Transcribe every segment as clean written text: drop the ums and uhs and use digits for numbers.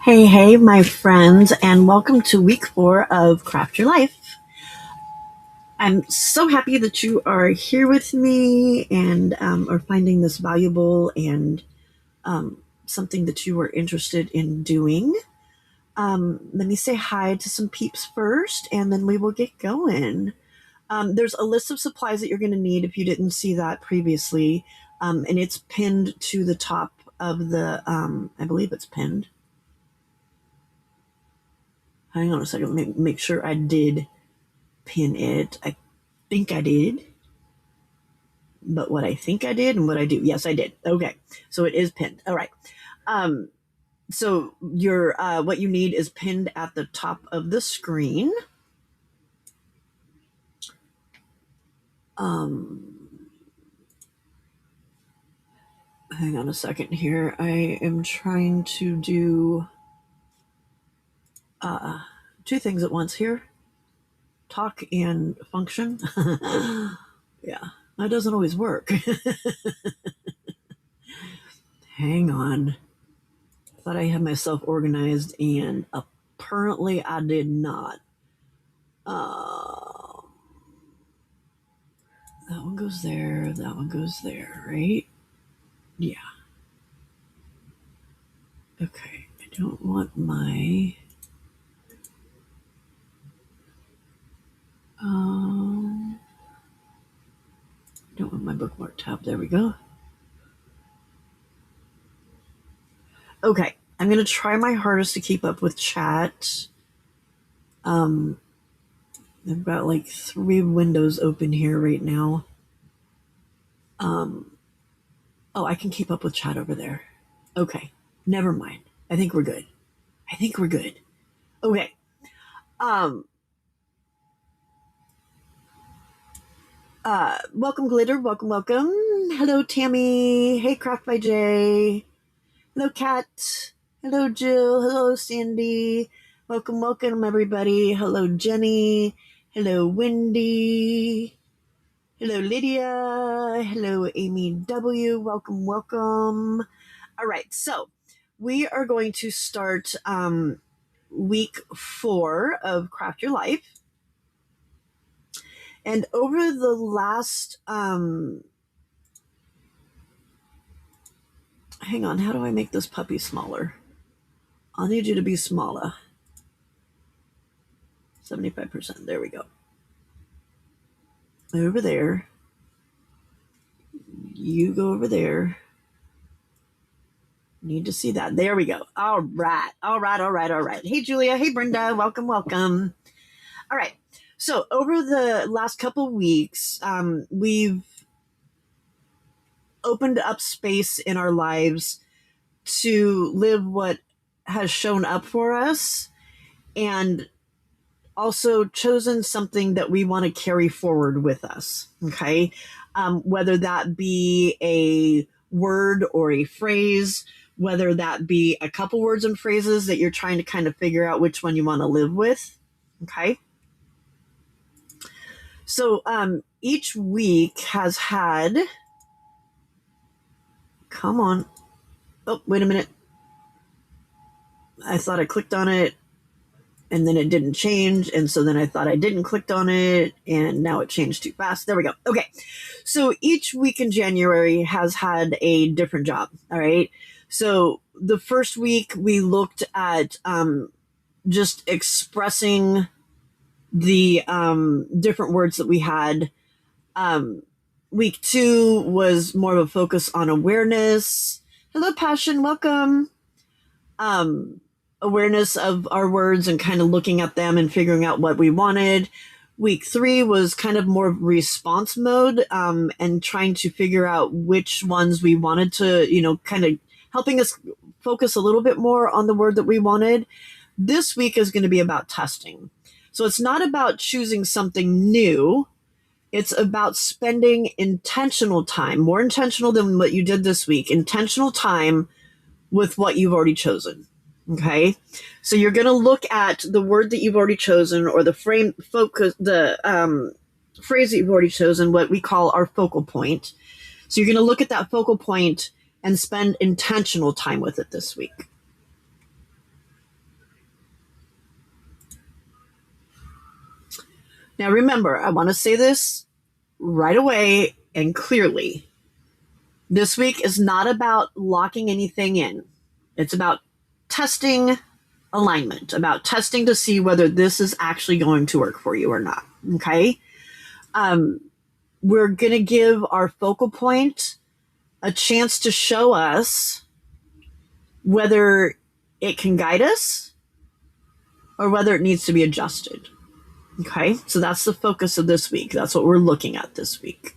Hey, my friends, and welcome to week 4 of Craft Your Life. I'm so happy that you are here with me and are finding this valuable and something that you are interested in doing. Let me say hi to some peeps first, and then we will get going. There's a list of supplies that you're going to need if you didn't see that previously, and it's pinned to the top of the, I believe it's pinned. Hang on a second. Let me make sure I did pin it. I think I did. But what I think I did and what I do. Yes, I did. Okay. So it is pinned. All right. So your what you need is pinned at the top of the screen. Hang on a second here. I am trying to do two things at once here. Talk and function. Yeah, that doesn't always work. Hang on. Thought I had myself organized, and apparently I did not. That one goes there. That one goes there, right? Yeah. Okay. I don't want my. Don't want my bookmark tab. There we go. Okay. I'm going to try my hardest to keep up with chat. I've got like 3 windows open here right now. Oh, I can keep up with chat over there. Okay. Never mind. I think we're good. Okay. Welcome, Glitter. Welcome. Hello, Tammy. Hey, Craft by Jay. Hello, Kat. Hello, Jill. Hello, Sandy. Welcome, everybody. Hello, Jenny. Hello, Wendy. Hello, Lydia. Hello, Amy W. Welcome. All right, so we are going to start week 4 of Craft Your Life. And over the last, hang on, how do I make this puppy smaller? I'll need you to be smaller. 75%, there we go. Over there. You go over there. Need to see that. There we go. All right. Hey, Julia. Hey, Brenda. Welcome. All right. So over the last couple weeks, we've opened up space in our lives to live what has shown up for us, and also chosen something that we want to carry forward with us. Okay. Whether that be a word or a phrase, whether that be a couple words and phrases that you're trying to kind of figure out which one you want to live with. Okay. So each week has had, come on. Oh, wait a minute. I thought I clicked on it and then it didn't change. And so then I thought I didn't click on it and now it changed too fast. There we go. Okay. So each week in January has had a different job. All right. So the first week we looked at just expressing the different words that we had. Week 2 was more of a focus on awareness. Hello, Passion. Welcome. Awareness of our words and kind of looking at them and figuring out what we wanted. Week 3 was kind of more response mode, and trying to figure out which ones we wanted to, kind of helping us focus a little bit more on the word that we wanted. This week is going to be about testing. So it's not about choosing something new. It's about spending intentional time, more intentional than what you did this week, intentional time with what you've already chosen. Okay. So you're going to look at the word that you've already chosen, or the phrase that you've already chosen, what we call our focal point. So you're going to look at that focal point and spend intentional time with it this week. Now, remember, I want to say this right away and clearly. This week is not about locking anything in. It's about testing alignment, about testing to see whether this is actually going to work for you or not. Okay. Um, we're going to give our focal point a chance to show us whether it can guide us or whether it needs to be adjusted. Okay. So that's the focus of this week. That's what we're looking at this week.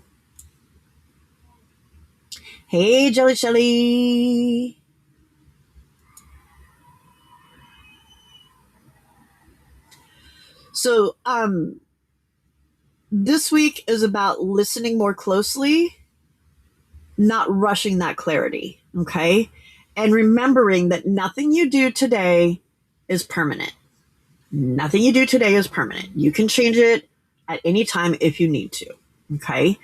Hey, Jelly Shelly. So, this week is about listening more closely, not rushing that clarity. Okay. And remembering that nothing you do today is permanent. Nothing you do today is permanent. You can change it at any time if you need to. Okay.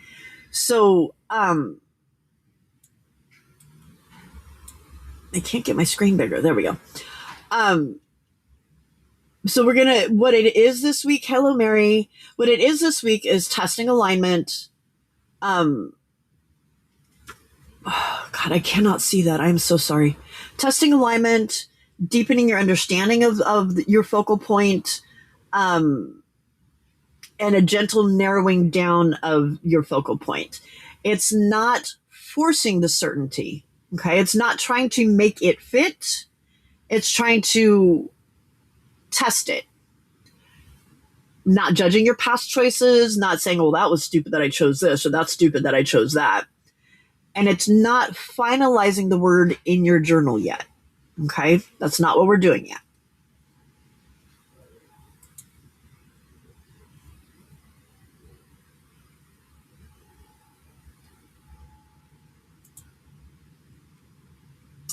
So, I can't get my screen bigger. There we go. So what it is this week, hello, Mary. What it is this week is testing alignment. Oh, God, I cannot see that. I'm so sorry. Testing alignment, deepening your understanding of your focal point, and a gentle narrowing down of your focal point. It's not forcing the certainty. Okay. It's not trying to make it fit. It's trying to test it. Not judging your past choices, not saying, oh, that was stupid that I chose this, or that's stupid that I chose that. And it's not finalizing the word in your journal yet. Okay. That's not what we're doing yet.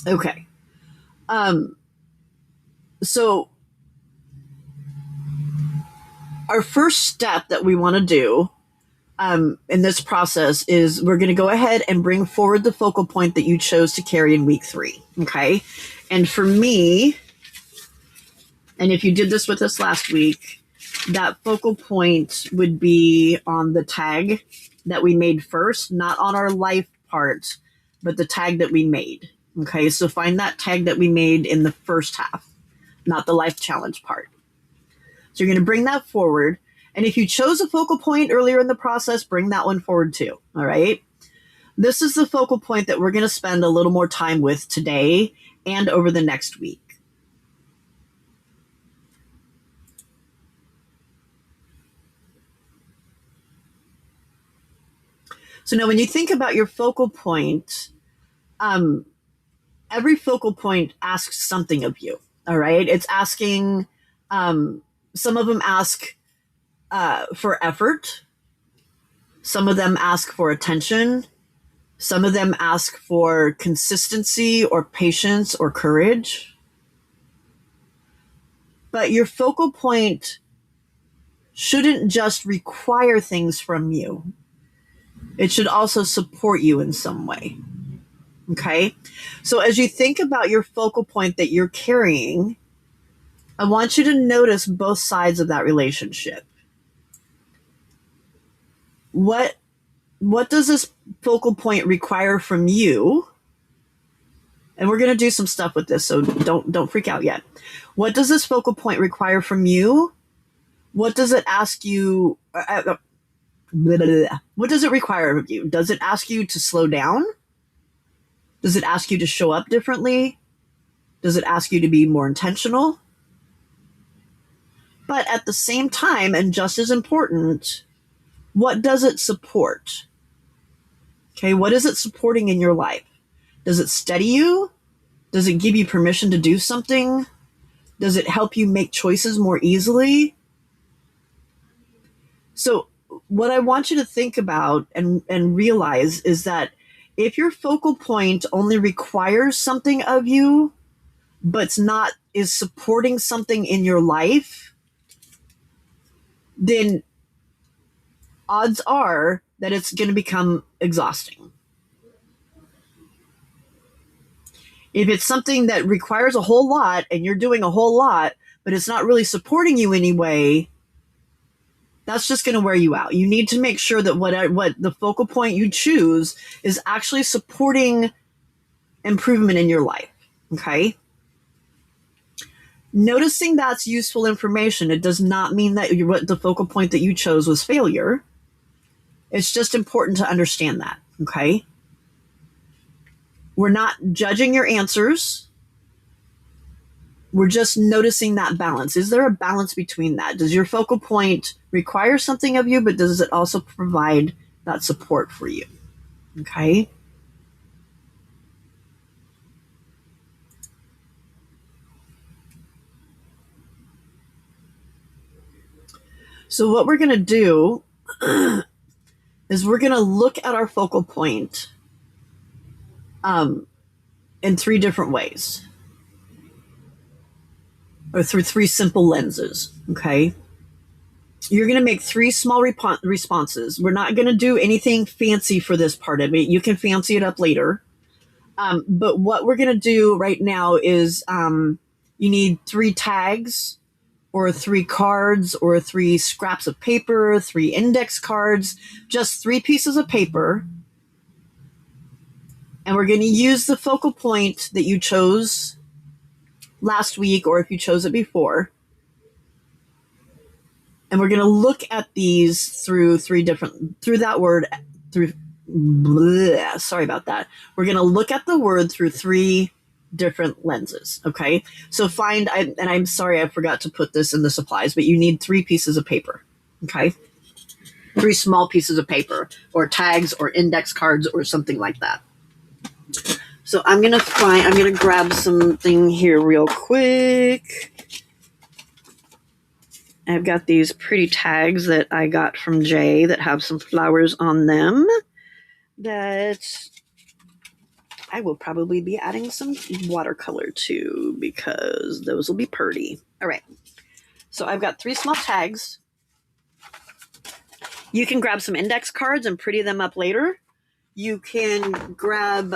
Okay. So our first step that we want to do in this process is we're going to go ahead and bring forward the focal point that you chose to carry in week 3. Okay. And for me, and if you did this with us last week, that focal point would be on the tag that we made first, not on our life part, but the tag that we made. Okay. So find that tag that we made in the first half, not the life challenge part. So you're going to bring that forward. And if you chose a focal point earlier in the process, bring that one forward too. All right. This is the focal point that we're going to spend a little more time with today and over the next week. So now when you think about your focal point, every focal point asks something of you. All right. It's asking, some of them ask for effort. Some of them ask for attention. Some of them ask for consistency or patience or courage. But your focal point shouldn't just require things from you. It should also support you in some way. Okay? So as you think about your focal point that you're carrying, I want you to notice both sides of that relationship. What does this focal point require from you? And we're going to do some stuff with this, so don't freak out yet. What does this focal point require from you? What does it ask you? What does it require of you? Does it ask you to slow down? Does it ask you to show up differently? Does it ask you to be more intentional? But at the same time, and just as important, what does it support? Okay, what is it supporting in your life? Does it steady you? Does it give you permission to do something? Does it help you make choices more easily? So what I want you to think about and realize is that if your focal point only requires something of you, but is supporting something in your life, then odds are that it's going to become exhausting. If it's something that requires a whole lot and you're doing a whole lot, but it's not really supporting you anyway, That's just going to wear you out. You need to make sure that what the focal point you choose is actually supporting improvement in your life. Okay. Noticing that's useful information, it does not mean that what the focal point that you chose was failure. It's just important to understand that. Okay. We're not judging your answers. We're just noticing that balance. Is there a balance between that? Does your focal point require something of you, but does it also provide that support for you? Okay. So what we're going to do is we're going to look at our focal point in three different ways, or through three simple lenses. Okay. You're going to make three small responses. We're not going to do anything fancy for this part of it. You can fancy it up later. But what we're going to do right now is you need three tags or three cards or three scraps of paper, three index cards, just three pieces of paper. And we're going to use the focal point that you chose last week, or if you chose it before. And we're going to look at these through that word, sorry about that. We're going to look at the word through three different lenses. Okay. So and I'm sorry, I forgot to put this in the supplies, but you need three pieces of paper. Okay. Three small pieces of paper or tags or index cards or something like that. So I'm going to grab something here real quick. I've got these pretty tags that I got from Jay that have some flowers on them that I will probably be adding some watercolor to because those will be pretty. All right. So I've got three small tags. You can grab some index cards and pretty them up later. You can grab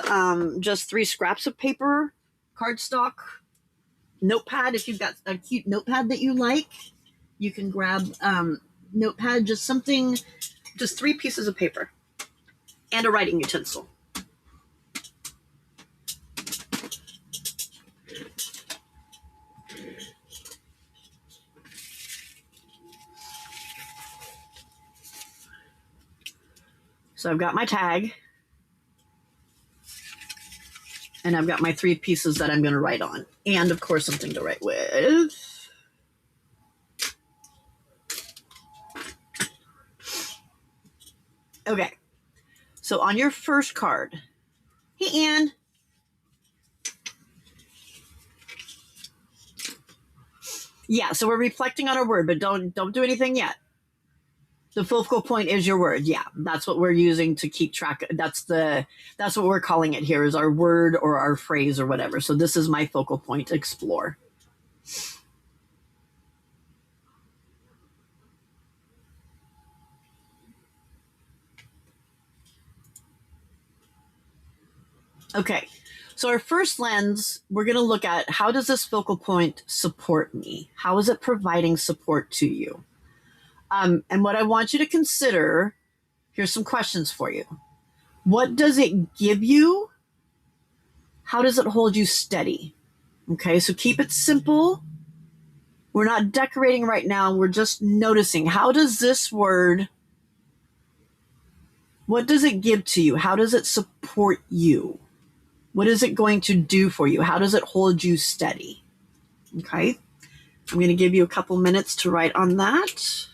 just three scraps of paper, cardstock, notepad if you've got a cute notepad that you like. You can grab notepad, just three pieces of paper and a writing utensil. So I've got my tag and I've got my three pieces that I'm going to write on, and of course something to write with. Okay. So on your first card, hey, Anne. Yeah, so we're reflecting on our word, but don't do anything yet. The focal point is your word. Yeah, that's what we're using to keep track. That's what we're calling it here, is our word or our phrase or whatever. So this is my focal point, explore. Okay, so our first lens, we're going to look at, how does this focal point support me? How is it providing support to you? And what I want you to consider, here's some questions for you. What does it give you? How does it hold you steady? Okay, so keep it simple. We're not decorating right now. We're just noticing, how does this word, what does it give to you? How does it support you? What is it going to do for you? How does it hold you steady? Okay, I'm going to give you a couple minutes to write on that.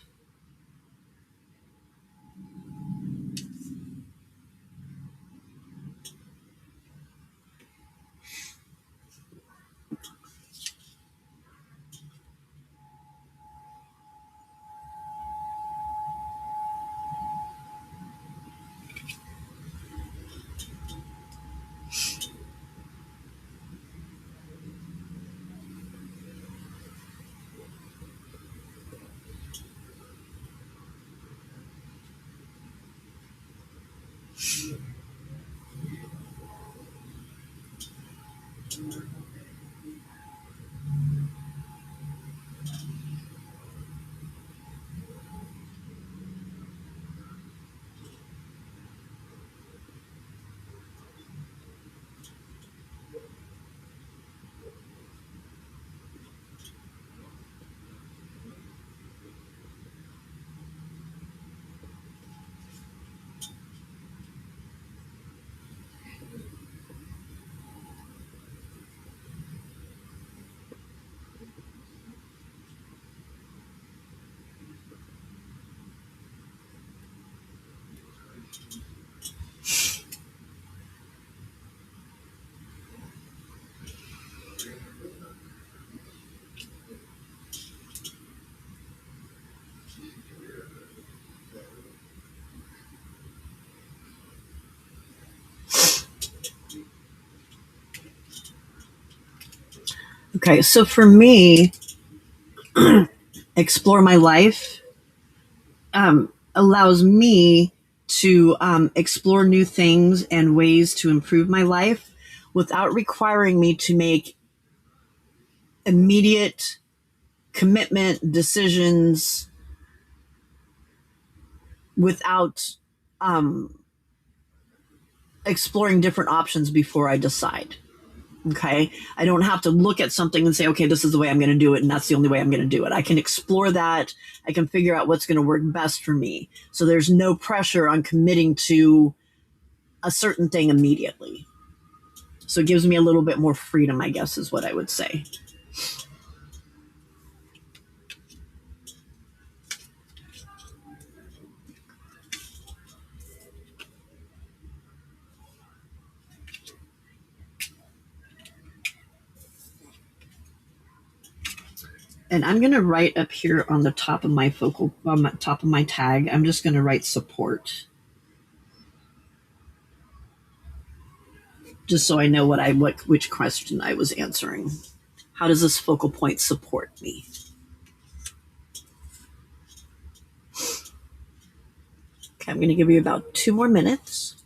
Okay, so for me, explore my life allows me to explore new things and ways to improve my life without requiring me to make immediate commitment decisions without um, exploring different options before I decide. Okay. I don't have to look at something and say, okay, this is the way I'm going to do it. And that's the only way I'm going to do it. I can explore that. I can figure out what's going to work best for me. So there's no pressure on committing to a certain thing immediately. So it gives me a little bit more freedom, I guess, is what I would say. And I'm going to write up here on the top of my on the top of my tag, I'm just going to write support. Just so I know which question I was answering. How does this focal point support me? Okay, I'm going to give you about 2 more minutes.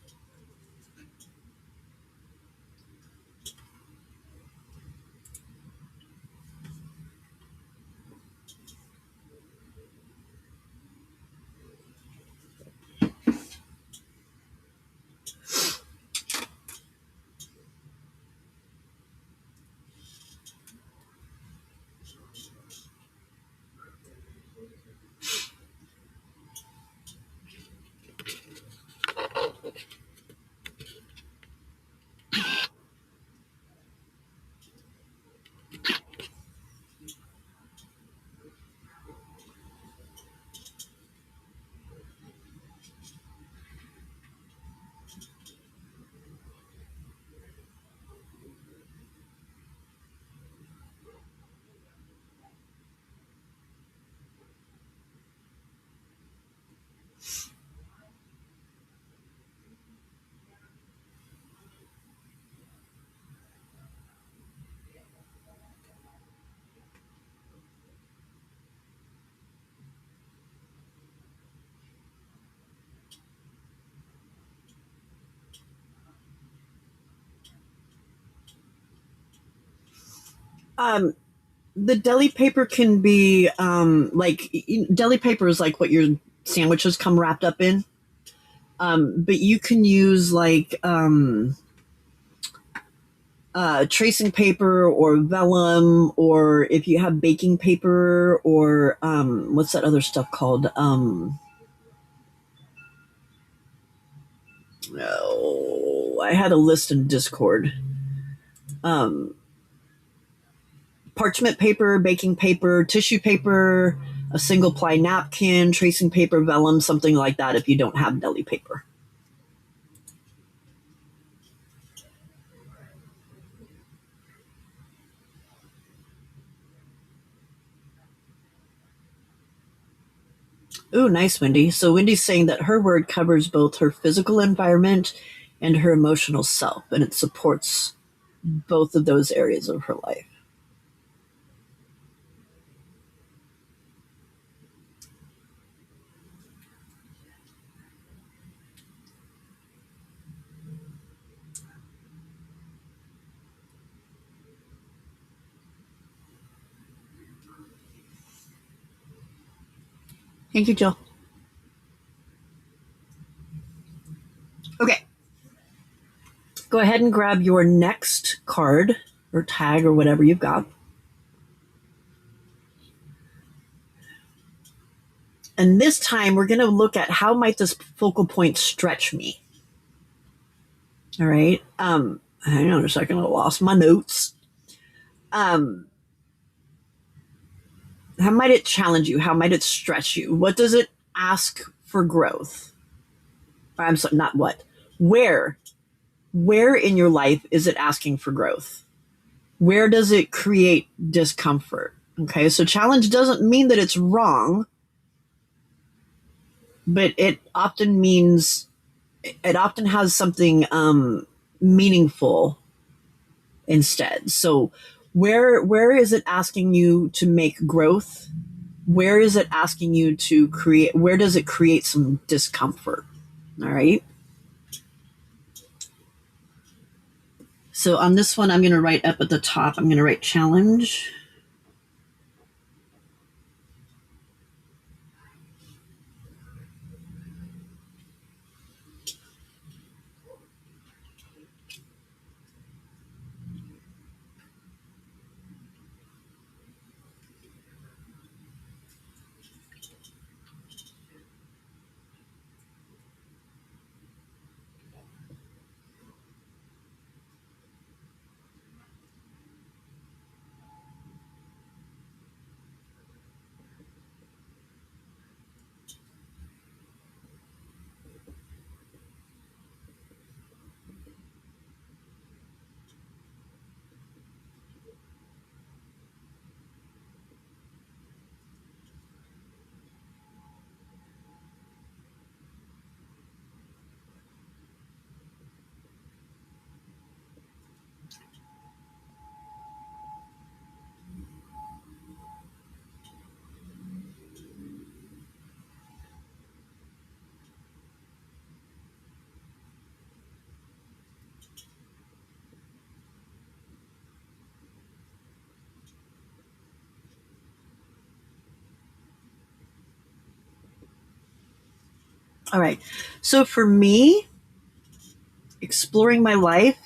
Um, the deli paper can be like deli paper is like what your sandwiches come wrapped up in. But you can use like tracing paper or vellum, or if you have baking paper, or what's that other stuff called? Oh, I had a list in Discord. Um, Parchment paper, baking paper, tissue paper, a single ply napkin, tracing paper, vellum, something like that if you don't have deli paper. Ooh, nice, Wendy. So Wendy's saying that her word covers both her physical environment and her emotional self, and it supports both of those areas of her life. Thank you, Jill. Okay, go ahead and grab your next card or tag or whatever you've got. And this time we're going to look at how might this focal point stretch me. All right. Hang on a second. I lost my notes. Um, how might it challenge you? How might it stretch you? What does it ask for growth? I'm sorry, not what. Where? Where in your life is it asking for growth? Where does it create discomfort? Okay, so challenge doesn't mean that it's wrong, but it often has something meaningful instead. So Where is it asking you to make growth? Where is it asking you to create? Where does it create some discomfort? All right. So on this one, I'm going to write up at the top, I'm going to write challenge. All right. So for me, exploring my life,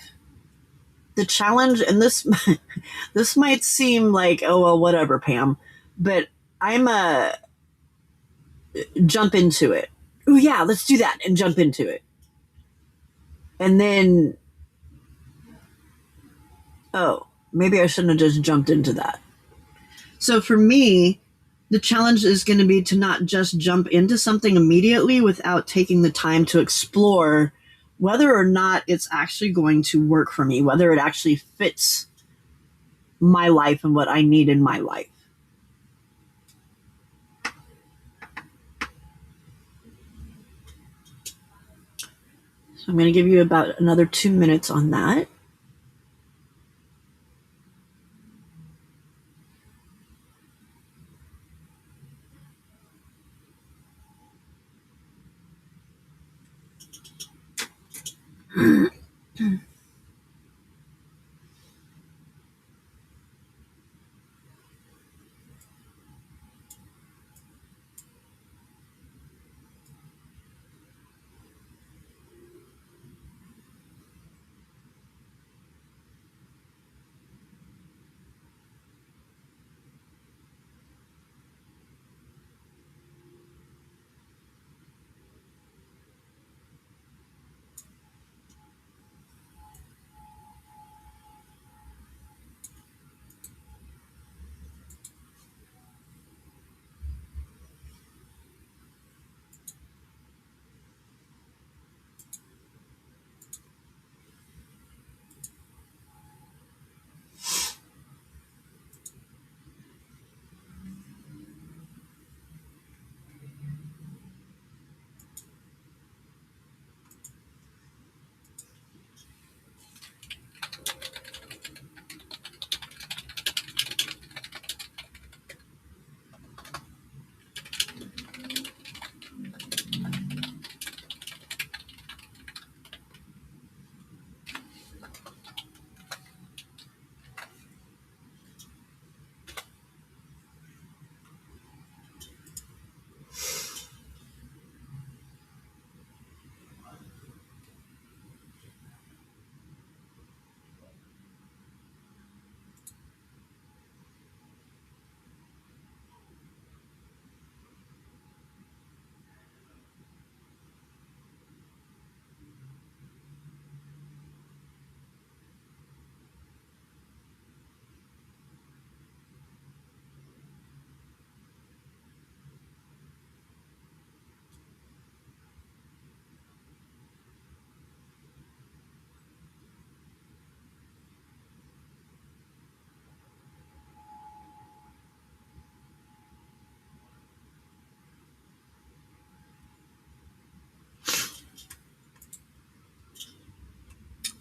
the challenge, and this this might seem like, oh well, whatever, Pam, but I'm a jump into it. Oh yeah, let's do that and jump into it. And then, oh, maybe I shouldn't have just jumped into that. So for me, the challenge is going to be to not just jump into something immediately without taking the time to explore whether or not it's actually going to work for me, whether it actually fits my life and what I need in my life. So I'm going to give you about another 2 minutes on that.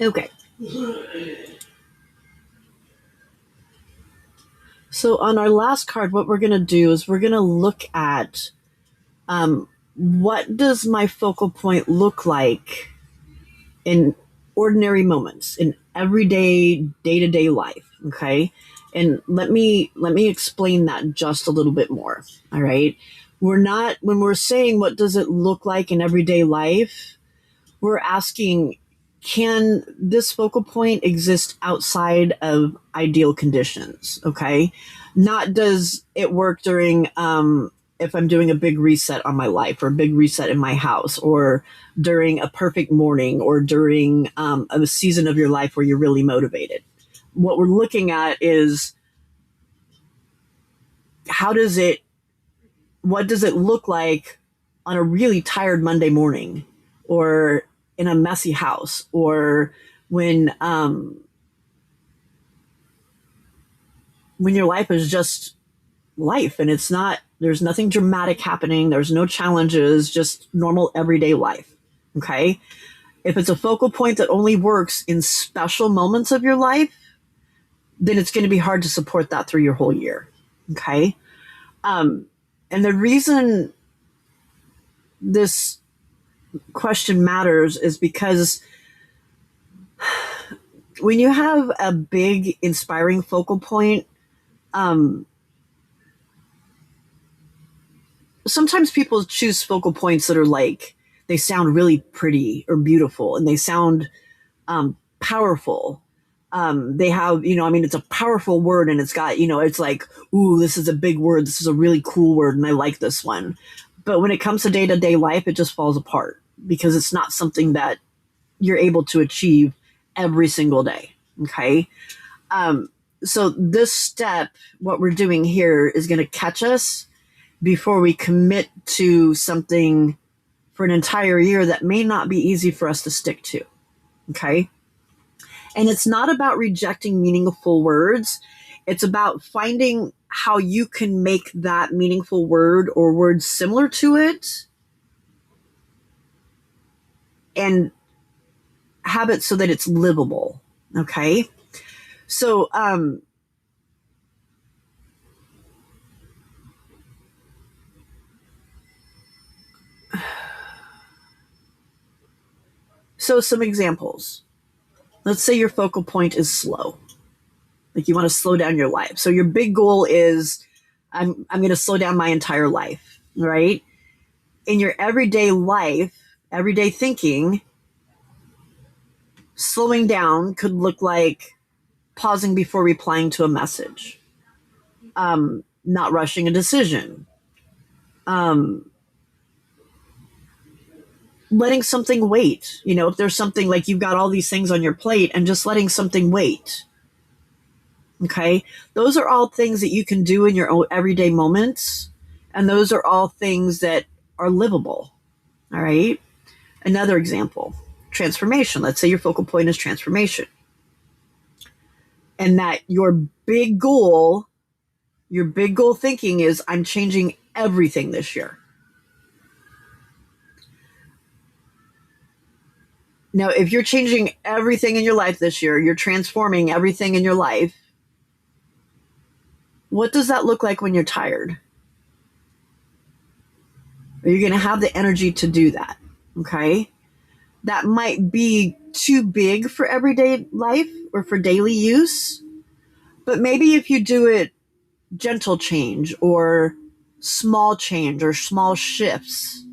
Okay. So on our last card, what we're going to do is we're going to look at what does my focal point look like in ordinary moments, in everyday, day-to-day life. Okay. And let me explain that just a little bit more. All right. We're not, when we're saying what does it look like in everyday life, we're asking, can this focal point exist outside of ideal conditions? Okay. Not does it work during, if I'm doing a big reset on my life or a big reset in my house or during a perfect morning or during a season of your life where you're really motivated. What we're looking at is what does it look like on a really tired Monday morning or in a messy house or when your life is just life and there's nothing dramatic happening, there's no challenges, just normal everyday life. Okay. If it's a focal point that only works in special moments of your life, then it's going to be hard to support that through your whole year. Okay. And the reason this question matters is because when you have a big inspiring focal point, sometimes people choose focal points that are like, they sound really pretty or beautiful and they sound powerful. They have, it's a powerful word and it's got, it's like, ooh, this is a big word. This is a really cool word and I like this one. But when it comes to day-to-day life, it just falls apart because it's not something that you're able to achieve every single day. Okay. So this step, what we're doing here is going to catch us before we commit to something for an entire year that may not be easy for us to stick to. Okay. And it's not about rejecting meaningful words. It's about finding how you can make that meaningful word or words similar to it and have it so that it's livable. Okay. So, some examples. Let's say your focal point is slow. Like you want to slow down your life. So your big goal is I'm going to slow down my entire life, right? In your everyday life, everyday thinking, slowing down could look like pausing before replying to a message, not rushing a decision, letting something wait. If there's something like you've got all these things on your plate and just letting something wait. Okay. Those are all things that you can do in your own everyday moments. And those are all things that are livable. All right. Another example, transformation. Let's say your focal point is transformation. And that your big goal thinking is I'm changing everything this year. Now, if you're changing everything in your life this year, you're transforming everything in your life, what does that look like when you're tired? Are you going to have the energy to do that? Okay. That might be too big for everyday life or for daily use. But maybe if you do it gentle change or small shifts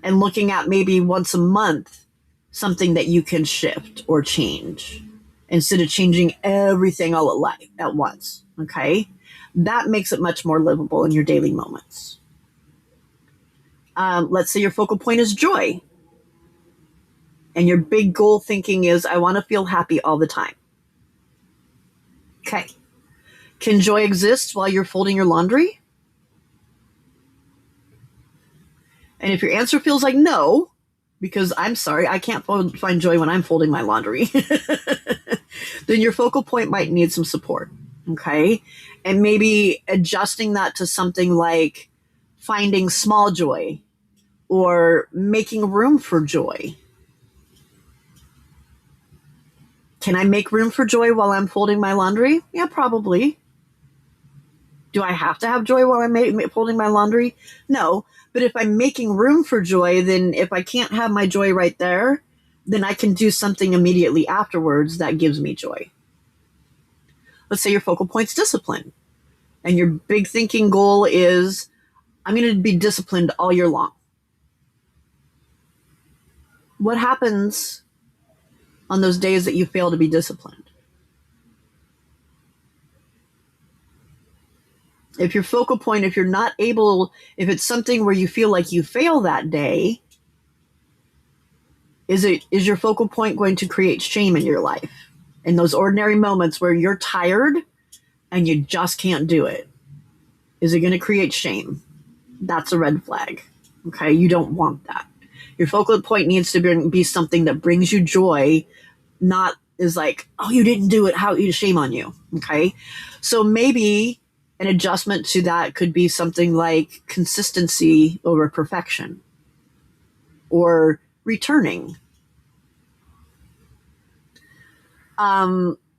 and looking at maybe once a month, something that you can shift or change instead of changing everything all at once. Okay. That makes it much more livable in your daily moments. Let's say your focal point is joy. And your big goal thinking is, I want to feel happy all the time. Okay. Can joy exist while you're folding your laundry? And if your answer feels like no, because I'm sorry, I can't find joy when I'm folding my laundry, then your focal point might need some support. Okay. And maybe adjusting that to something like finding small joy or making room for joy. Can I make room for joy while I'm folding my laundry? Yeah, probably. Do I have to have joy while I'm folding my laundry? No. But if I'm making room for joy, then if I can't have my joy right there, then I can do something immediately afterwards that gives me joy. Let's say your focal point's discipline, and your big thinking goal is, I'm going to be disciplined all year long. What happens on those days that you fail to be disciplined? If your focal point, if you're not able, if it's something where you feel like you fail that day, is your focal point going to create shame in your life? In those ordinary moments where you're tired and you just can't do it, is it going to create shame? That's a red flag. Okay, you don't want that. Your focal point needs to be something that brings you joy, not is like, oh, you didn't do it, how shame on you. Okay, so maybe an adjustment to that could be something like consistency over perfection, or returning.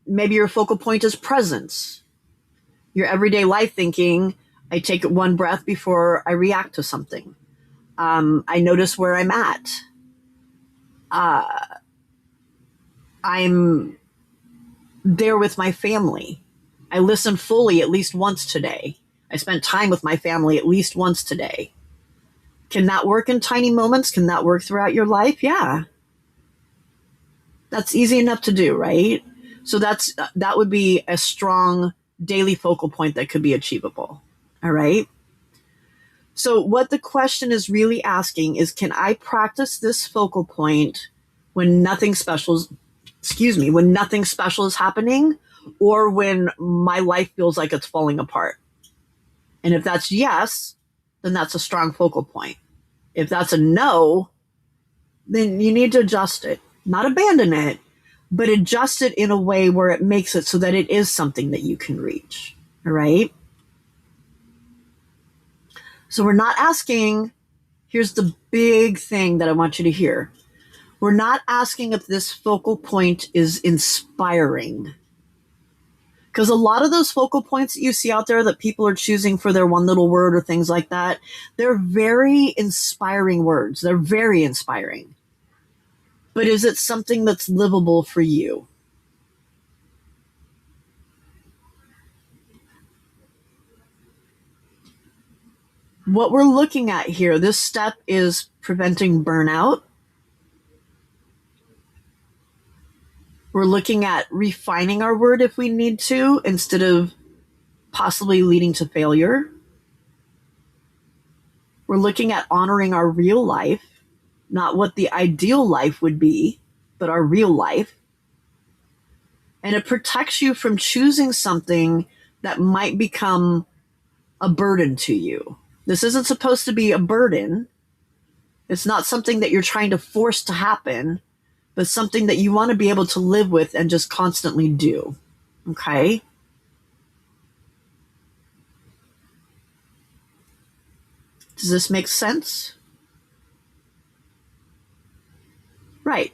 Maybe your focal point is presence. Your everyday life thinking, I take one breath before I react to something. I notice where I'm at. I'm there with my family. I listen fully at least once today. I spent time with my family at least once today. Can that work in tiny moments? Can that work throughout your life? Yeah. That's easy enough to do, right? So that would be a strong daily focal point that could be achievable. All right. So what the question is really asking is, can I practice this focal point when nothing special is happening, or when my life feels like it's falling apart? And if that's yes, then that's a strong focal point. If that's a no, then you need to adjust it. Not abandon it, but adjust it in a way where it makes it so that it is something that you can reach. All right? So we're not asking, here's the big thing that I want you to hear. We're not asking if this focal point is inspiring. Because a lot of those focal points that you see out there that people are choosing for their one little word or things like that, they're very inspiring words. They're very inspiring. But is it something that's livable for you? What we're looking at here, this step is preventing burnout. We're looking at refining our word if we need to, instead of possibly leading to failure. We're looking at honoring our real life, not what the ideal life would be, but our real life. And it protects you from choosing something that might become a burden to you. This isn't supposed to be a burden. It's not something that you're trying to force to happen, but something that you want to be able to live with and just constantly do. Okay? Does this make sense? Right.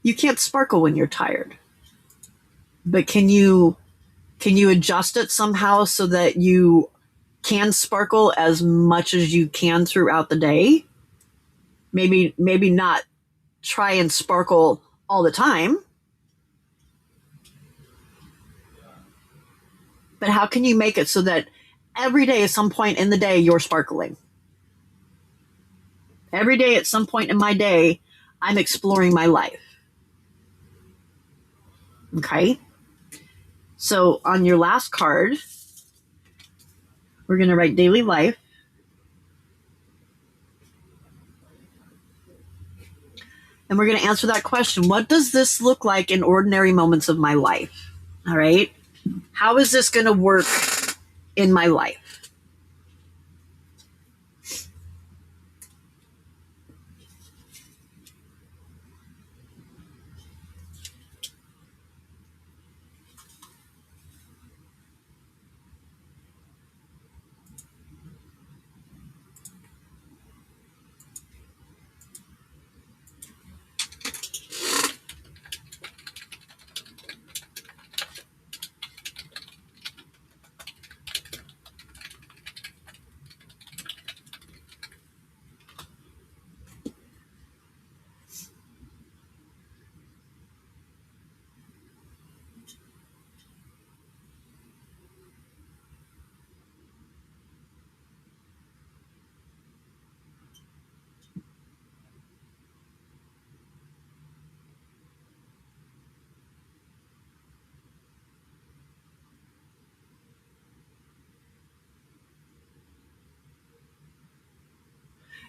You can't sparkle when you're tired. But can you adjust it somehow so that you can sparkle as much as you can throughout the day? Maybe not try and sparkle all the time. But how can you make it so that every day at some point in the day you're sparkling? Every day at some point in my day, I'm exploring my life. Okay? So on your last card, we're going to write daily life. And we're going to answer that question. What does this look like in ordinary moments of my life? All right? How is this going to work in my life?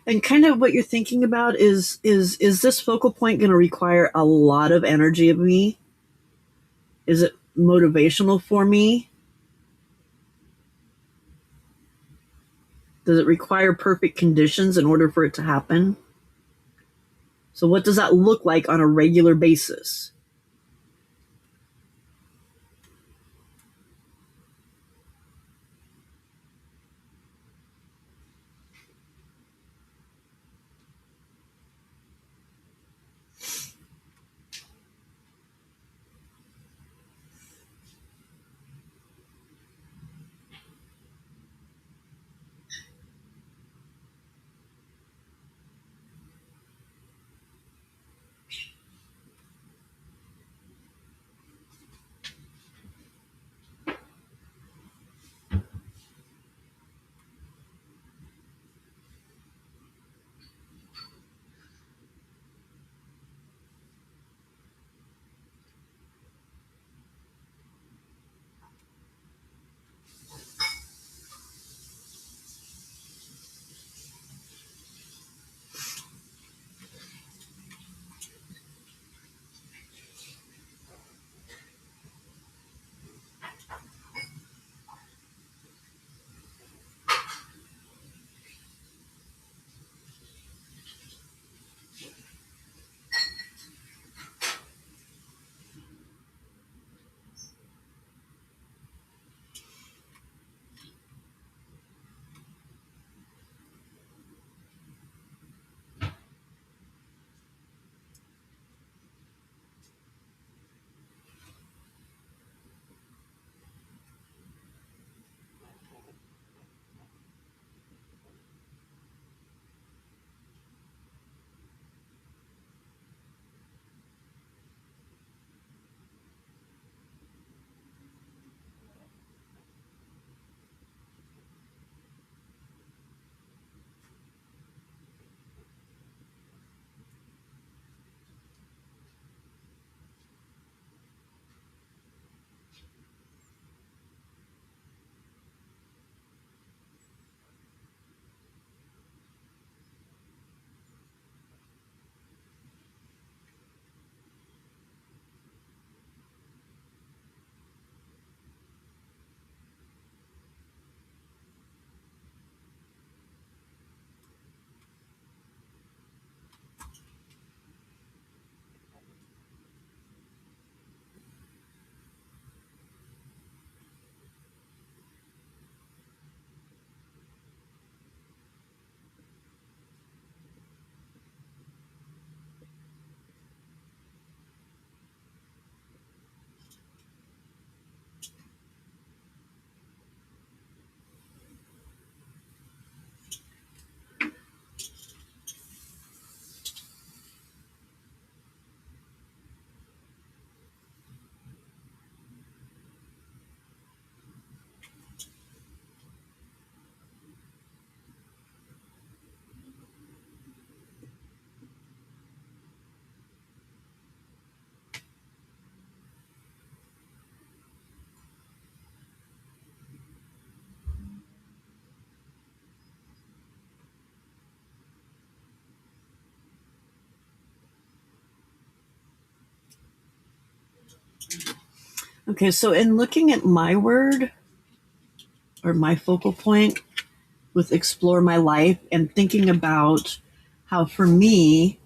And kind of what you're thinking about is this focal point going to require a lot of energy of me? Is it motivational for me? Does it require perfect conditions in order for it to happen? So what does that look like on a regular basis? Okay, so in looking at my word or my focal point with explore my life and thinking about how for me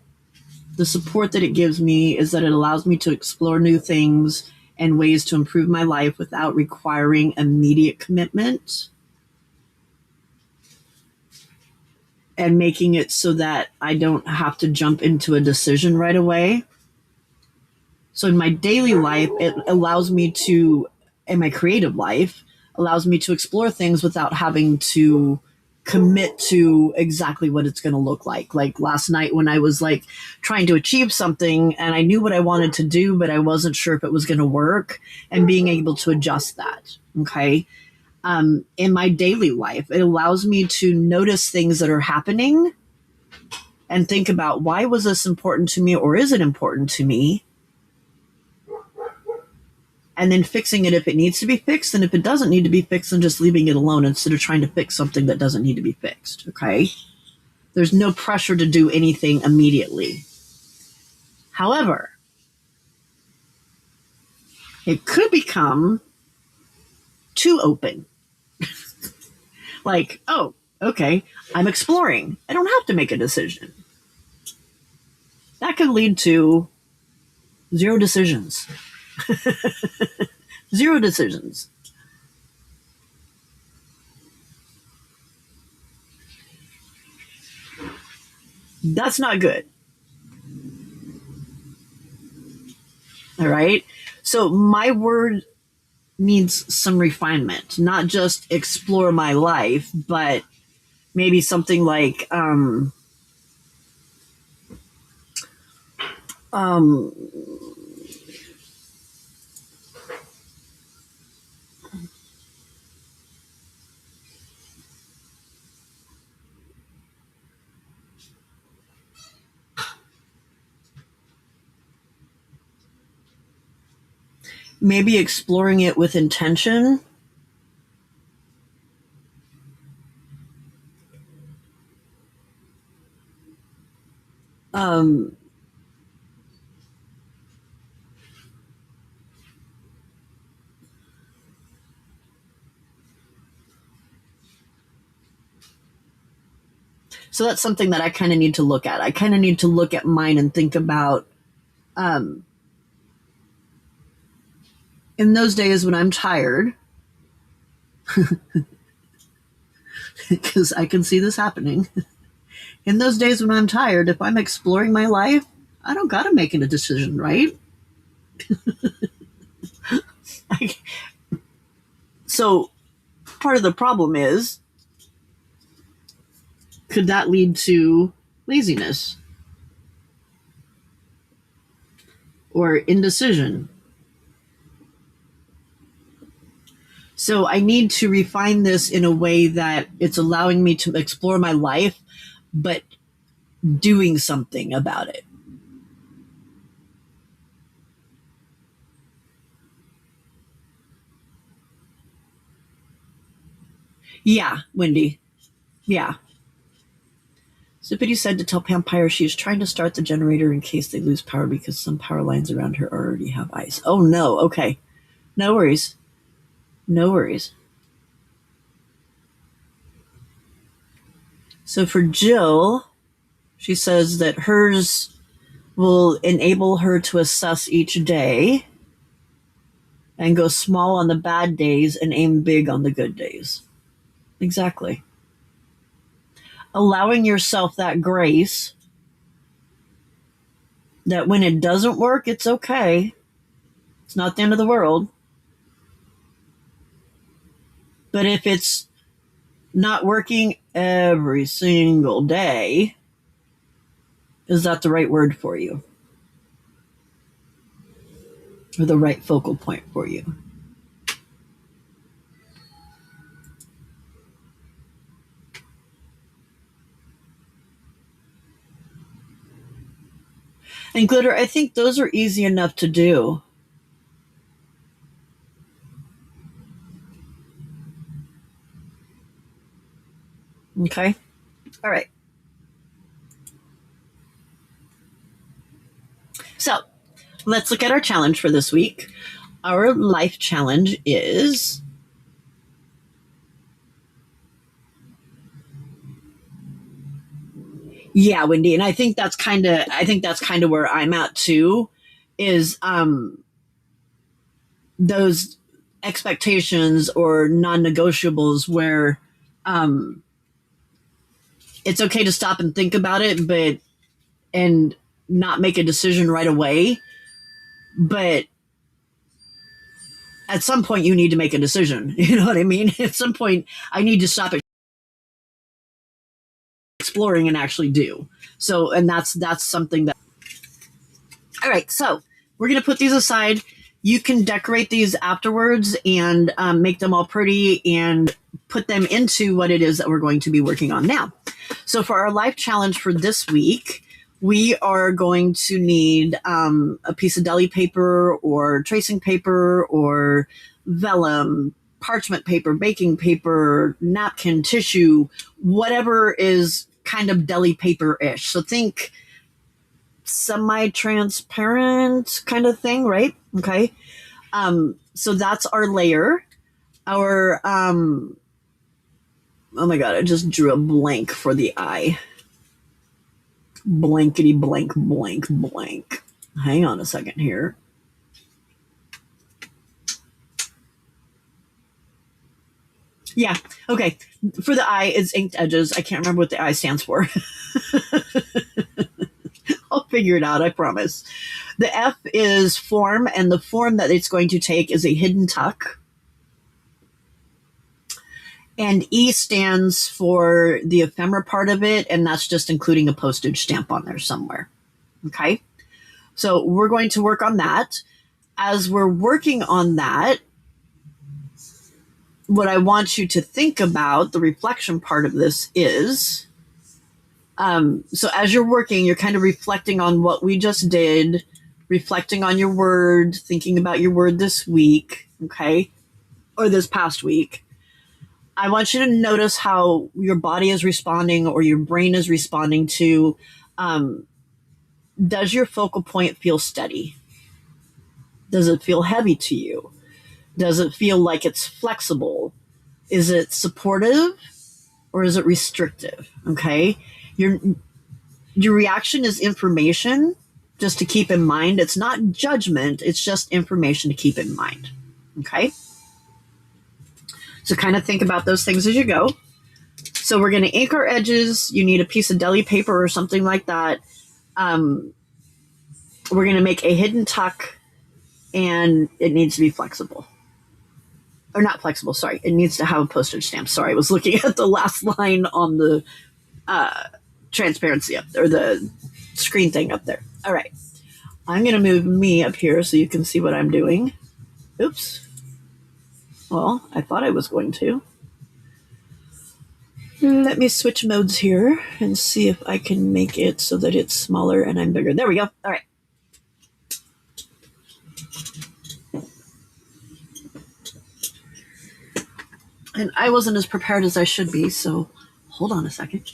the support that it gives me is that it allows me to explore new things and ways to improve my life without requiring immediate commitment and making it so that I don't have to jump into a decision right away. So in my daily life, it allows me to, in my creative life, allows me to explore things without having to commit to exactly what it's going to look like. Like last night when I was like trying to achieve something and I knew what I wanted to do, but I wasn't sure if it was going to work and being able to adjust that. Okay. In my daily life, it allows me to notice things that are happening and think about why was this important to me or is it important to me? And then fixing it if it needs to be fixed. And if it doesn't need to be fixed, then just leaving it alone instead of trying to fix something that doesn't need to be fixed. Okay. There's no pressure to do anything immediately. However, it could become too open. Like, oh, okay, I'm exploring. I don't have to make a decision. That could lead to zero decisions. Zero decisions. That's not good. All right. So my word needs some refinement, not just explore my life, but maybe something like um, maybe exploring it with intention. Um, so that's something that I kind of need to look at. I kind of need to look at mine and think about um, in those days when I'm tired, because I can see this happening. In those days when I'm tired, if I'm exploring my life, I don't got to make a decision, right? So part of the problem is, could that lead to laziness or indecision? So I need to refine this in a way that it's allowing me to explore my life, but doing something about it. Yeah, Wendy. Yeah. Zippity said to tell Pampire she is trying to start the generator in case they lose power because some power lines around her already have ice. Oh no, okay. No worries. No worries. So for Jill, she says that hers will enable her to assess each day and go small on the bad days and aim big on the good days. Exactly. Allowing yourself that grace that when it doesn't work, it's okay. It's not the end of the world. But if it's not working every single day, is that the right word for you? Or the right focal point for you? And Glitter, I think those are easy enough to do. Okay. All right. So let's look at our challenge for this week. Our life challenge is yeah, Wendy, and I think that's kind of where I'm at too, is those expectations or non-negotiables where um it's okay to stop and think about it, but and not make a decision right away, but at some point you need to make a decision. You know what I mean? At some point I need to stop exploring and actually do. So, and that's something that. All right, so we're gonna put these aside. You can decorate these afterwards and make them all pretty and put them into what it is that we're going to be working on now. So for our life challenge for this week, we are going to need a piece of deli paper or tracing paper or vellum, parchment paper, baking paper, napkin, tissue, whatever is kind of deli paper-ish. So think semi-transparent kind of thing, right? Okay. So that's our layer. Our, oh my God, I just drew a blank for the eye. Blankety blank, blank, blank. Hang on a second here. Yeah, okay. For the eye, it's inked edges. I can't remember what the I stands for. I'll figure it out, I promise. The F is form, and the form that it's going to take is a hidden tuck. And E stands for the ephemera part of it, and that's just including a postage stamp on there somewhere. Okay? So we're going to work on that. As we're working on that, what I want you to think about, the reflection part of this is, so as you're working, you're kind of reflecting on what we just did, reflecting on your word, thinking about your word this week, okay, or this past week. I want you to notice how your body is responding or your brain is responding to, does your focal point feel steady? Does it feel heavy to you? Does it feel like it's flexible? Is it supportive or is it restrictive? Okay. Your reaction is information, just to keep in mind. It's not judgment. It's just information to keep in mind. Okay. So kind of think about those things as you go. So we're going to ink our edges. You need a piece of deli paper or something like that. We're going to make a hidden tuck, and it needs to be flexible. Or not flexible, sorry. It needs to have a postage stamp. Sorry, I was looking at the last line on the transparency up there, or the screen thing up there. All right. I'm going to move me up here so you can see what I'm doing. Oops. Well, I thought I was going to. Let me switch modes here and see if I can make it so that it's smaller and I'm bigger. There we go. All right. And I wasn't as prepared as I should be, so hold on a second.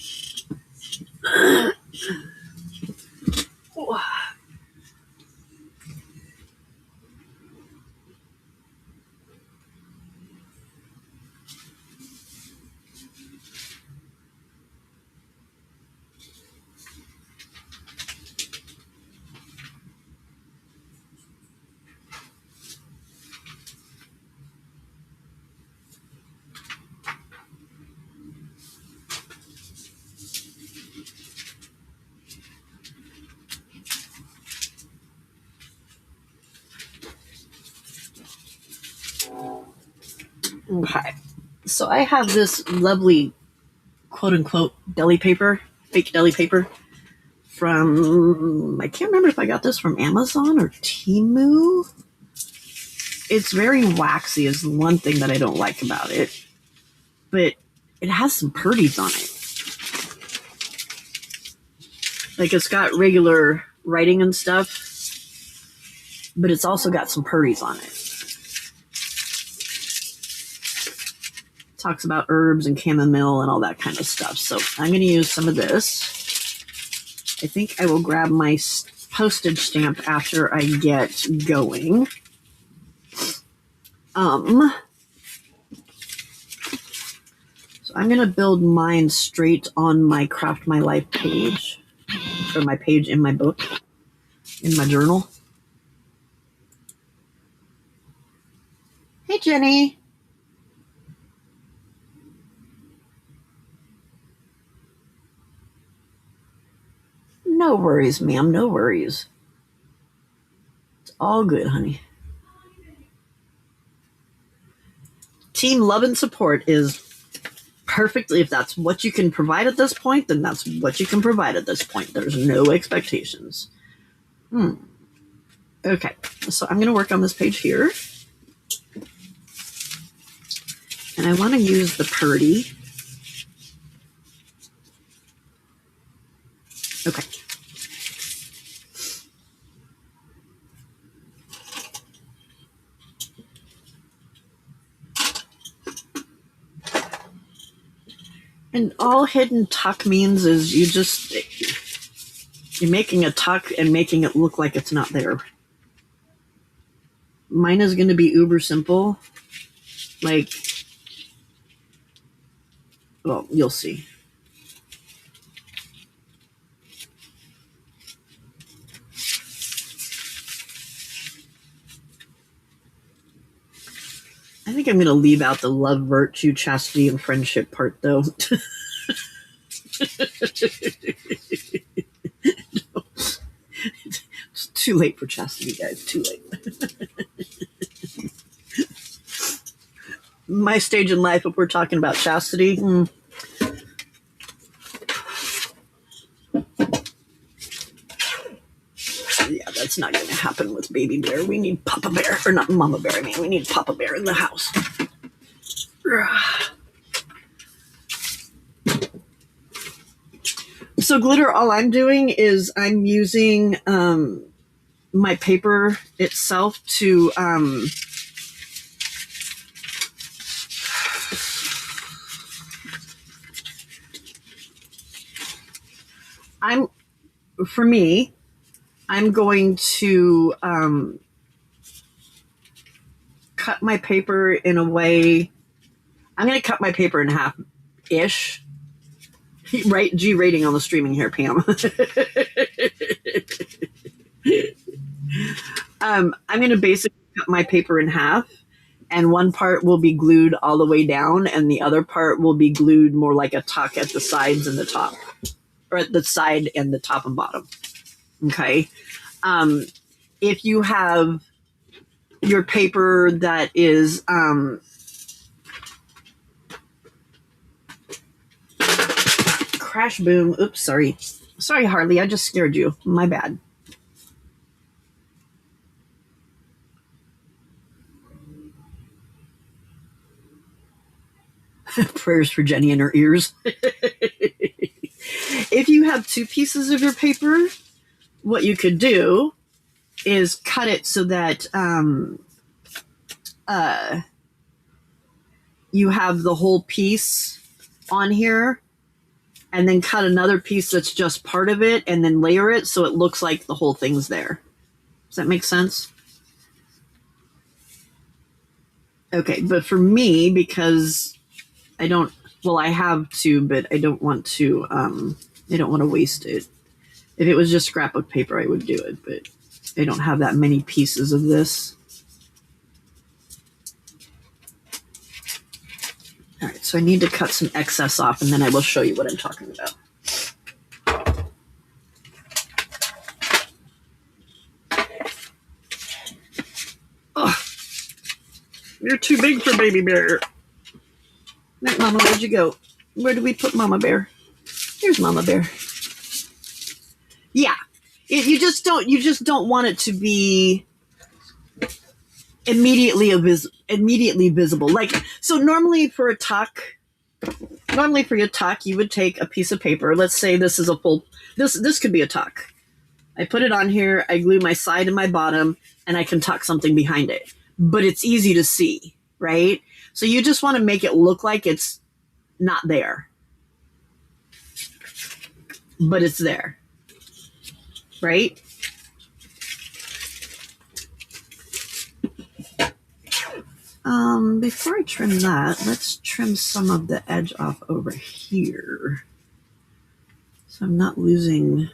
Okay. So I have this lovely quote unquote deli paper, fake deli paper from, I can't remember if I got this from Amazon or Temu. It's very waxy is one thing that I don't like about it, but it has some purdies on it. Like it's got regular writing and stuff, but it's also got some purdies on it. Talks about herbs and chamomile and all that kind of stuff. So I'm going to use some of this. I think I will grab my postage stamp after I get going. So I'm going to build mine straight on my Craft My Life page, or my page in my book, in my journal. Hey, Jenny. No worries, ma'am. No worries. It's all good, honey. Team love and support is perfectly, if that's what you can provide at this point, then that's what you can provide at this point. There's no expectations. Okay, so I'm going to work on this page here. And I want to use the purdy. Okay. And all hidden tuck means is you're making a tuck and making it look like it's not there. Mine is going to be uber simple. Like, well, you'll see. I think I'm going to leave out the love, virtue, chastity, and friendship part, though. It's too late for chastity, guys. Too late. My stage in life, if we're talking about chastity, yeah, that's not going to happen with Baby Bear. We need Papa Bear, or not Mama Bear. I mean, we need Papa Bear in the house. So glitter, all I'm doing is I'm using my paper itself to for me, I'm going to cut my paper in a way. I'm going to cut my paper in half-ish. Right, G rating on the streaming here, Pam. I'm going to basically cut my paper in half, and one part will be glued all the way down, and the other part will be glued more like a tuck at the sides and the top, or at the side and the top and bottom. Okay. If you have your paper that is crash boom. Oops, sorry, Harley, I just scared you. My bad. Prayers for Jenny in her ears. If you have two pieces of your paper, what you could do is cut it so that you have the whole piece on here, and then cut another piece that's just part of it, and then layer it so it looks like the whole thing's there. Does that make sense? Okay, but for me, because I have to, but I don't want to waste it. If it was just scrapbook paper, I would do it, but I don't have that many pieces of this. All right, so I need to cut some excess off, and then I will show you what I'm talking about. Oh, you're too big for Baby Bear. Mama, where'd you go? Where did we put Mama Bear? Here's Mama Bear. Yeah, you just don't want it to be immediately visible. Like, so normally for your tuck, you would take a piece of paper. Let's say this is this could be a tuck. I put it on here, I glue my side and my bottom, and I can tuck something behind it. But it's easy to see, right? So you just want to make it look like it's not there. But it's there. Right? Before I trim that, let's trim some of the edge off over here. So I'm not losing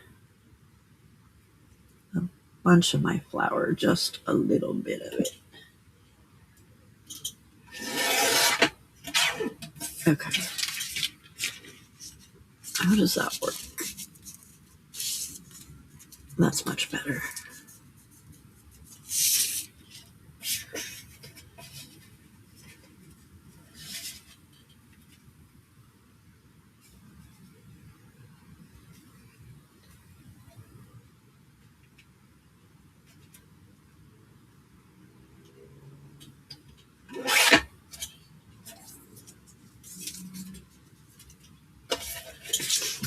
a bunch of my flour, just a little bit of it. Okay. How does that work? That's much better.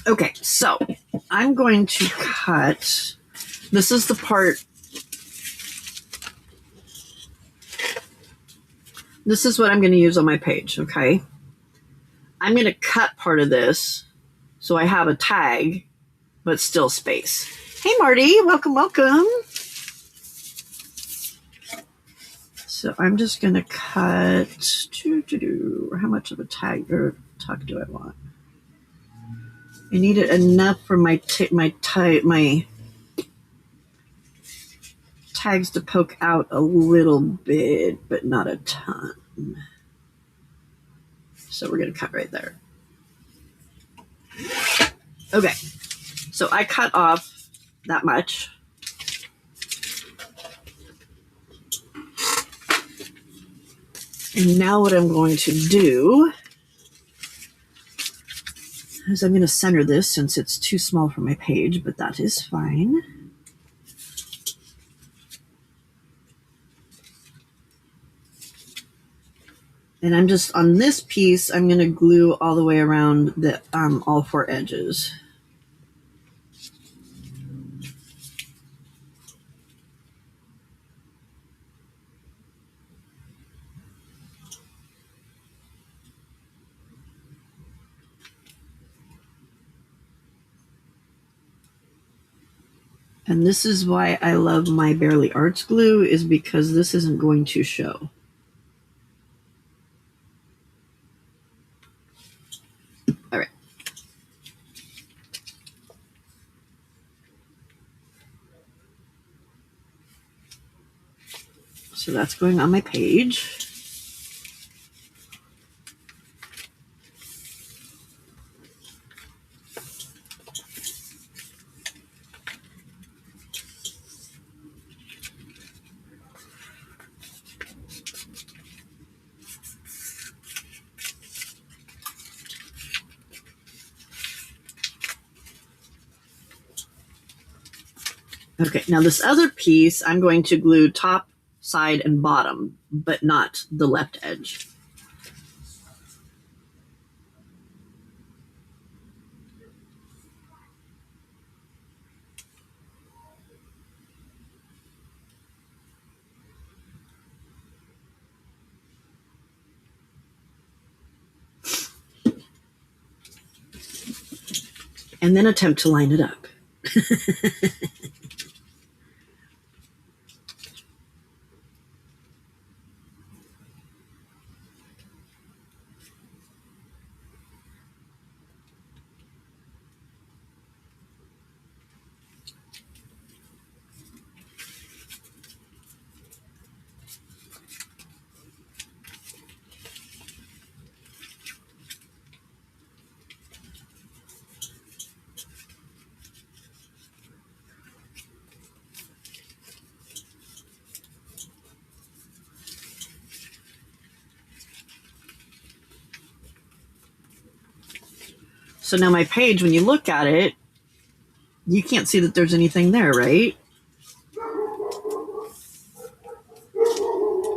Okay, so I'm going to cut. This is the part. This is what I'm going to use on my page, okay? I'm going to cut part of this so I have a tag, but still space. Hey, Marty, welcome, welcome. So I'm just going to cut, how much of a tag or tuck do I want? I need it enough for my tags to poke out a little bit, but not a ton. So we're going to cut right there. Okay, so I cut off that much. And now what I'm going to do is I'm going to center this since it's too small for my page, but that is fine. And I'm just, on this piece, I'm going to glue all the way around the all four edges. And this is why I love my Barely Arts glue, is because this isn't going to show. All right. So that's going on my page. Okay, now this other piece, I'm going to glue top, side, and bottom, but not the left edge. And then attempt to line it up. So now my page, when you look at it, you can't see that there's anything there, right?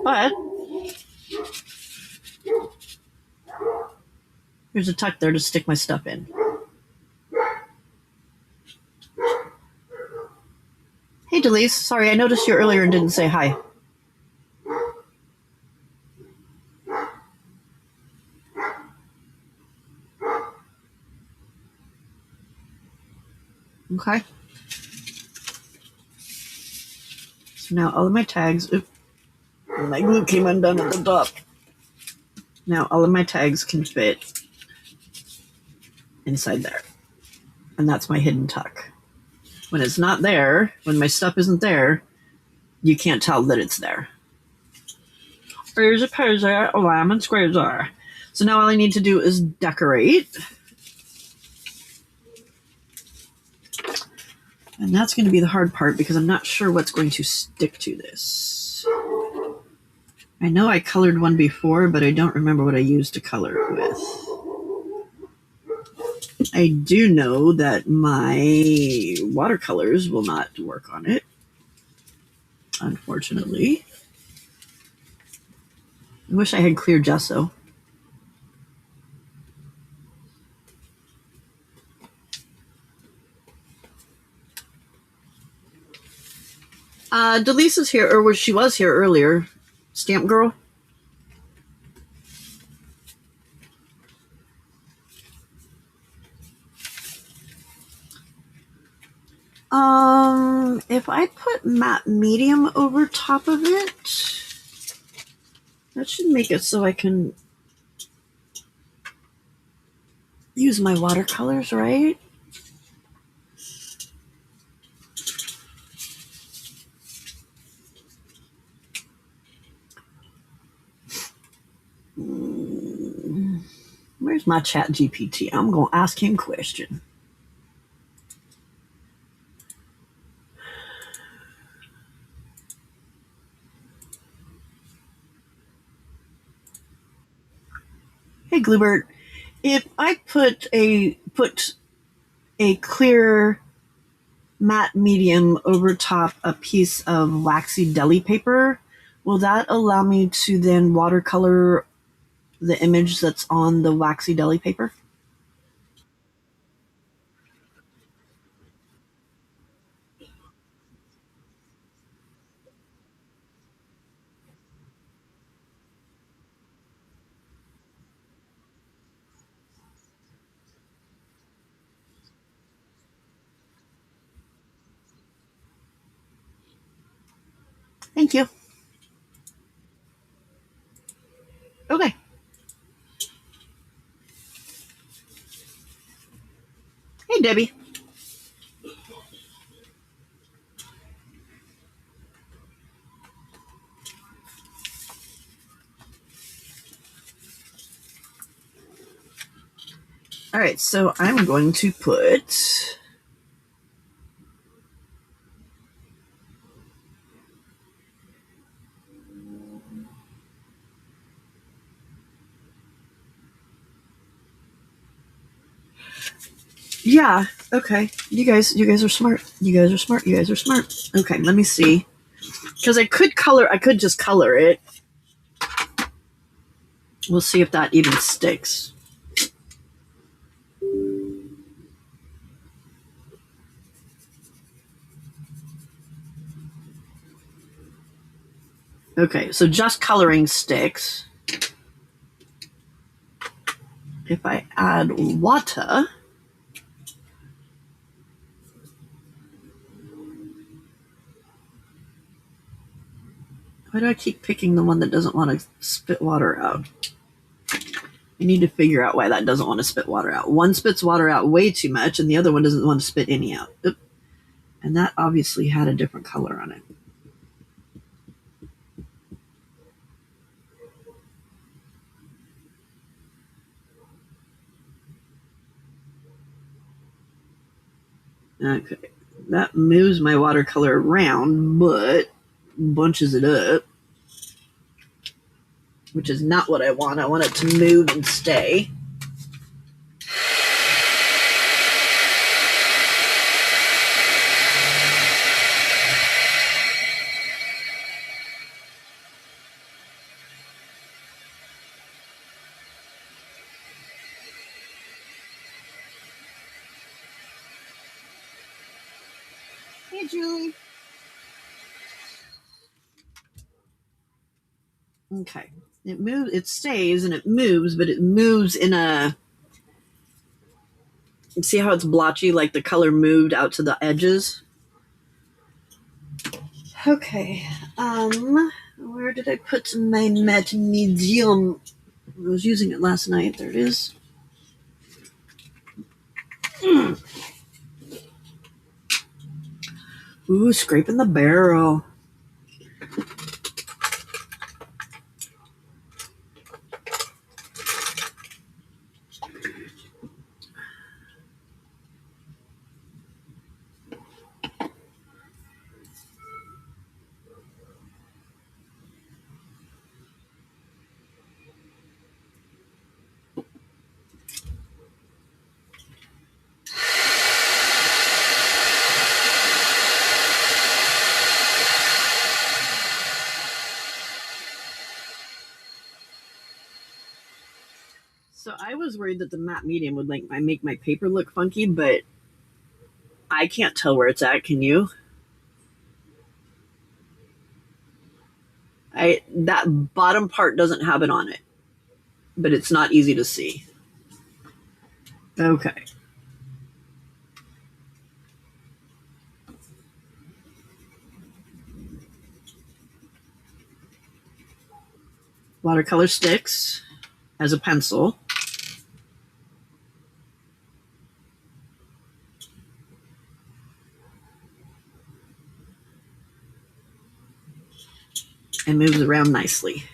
But there's a tuck there to stick my stuff in. Hey, Delise. Sorry, I noticed you earlier and didn't say hi. Okay. So now all of my tags, my glue came undone at the top. Now all of my tags can fit inside there. And that's my hidden tuck. When it's not there, when my stuff isn't there, you can't tell that it's there. Here's a poser, a lamb and squares. So now all I need to do is decorate. And that's going to be the hard part because I'm not sure what's going to stick to this. I know I colored one before, but I don't remember what I used to color it with. I do know that my watercolors will not work on it, unfortunately. I wish I had clear gesso. Delise is here, or she was here earlier. Stamp girl. If I put matte medium over top of it, that should make it so I can use my watercolors, right? Where's my chat GPT? I'm going to ask him a question. Hey, Gluebert, if I put a clear matte medium over top a piece of waxy deli paper, will that allow me to then watercolor the image that's on the waxy deli paper? Thank you. Okay. Hey, Debbie. All right, so I'm going to put yeah, okay. You guys are smart. You guys are smart. You guys are smart. Okay, let me see. Because I could just color it. We'll see if that even sticks. Okay, so just coloring sticks. If I add water, why do I keep picking the one that doesn't want to spit water out? I need to figure out why that doesn't want to spit water out. One spits water out way too much, and the other one doesn't want to spit any out. Oop. And that obviously had a different color on it. Okay, that moves my watercolor around, but bunches it up, which is not what I want. I want it to move and stay. Hey, Julie. Okay. It moves, it stays and it moves, but it moves in a. See how it's blotchy, like the color moved out to the edges? Okay. Where did I put my matte medium? I was using it last night. There it is. Ooh, scraping the barrel. So I was worried that the matte medium would make my paper look funky, but I can't tell where it's at. Can you? That bottom part doesn't have it on it, but it's not easy to see. Okay. watercolor sticks as a pencil. And moves around nicely.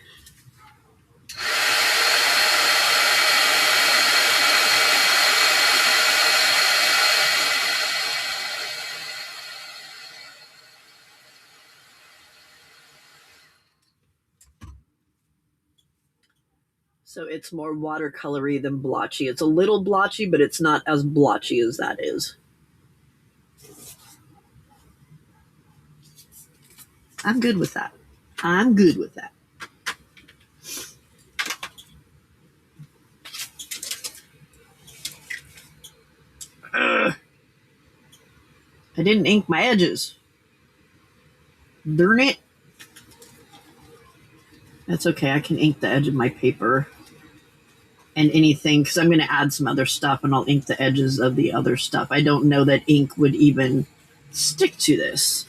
So it's more watercolory than blotchy. It's a little blotchy, but it's not as blotchy as that is. I'm good with that. I'm good with that. Ugh. I didn't ink my edges. Darn it. That's okay. I can ink the edge of my paper and anything because I'm going to add some other stuff and I'll ink the edges of the other stuff. I don't know that ink would even stick to this.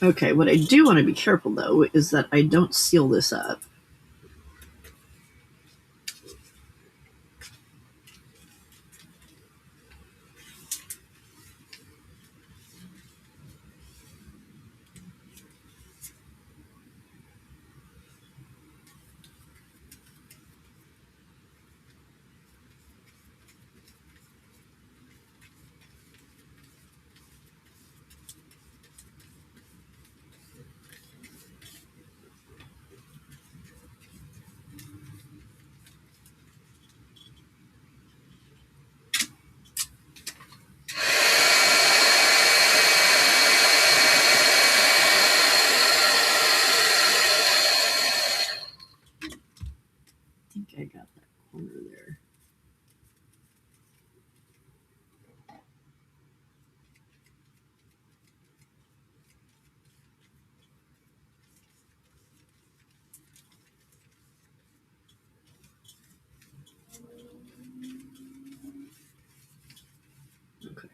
Okay, what I do want to be careful, though, is that I don't seal this up. I think I got that corner there. Okay.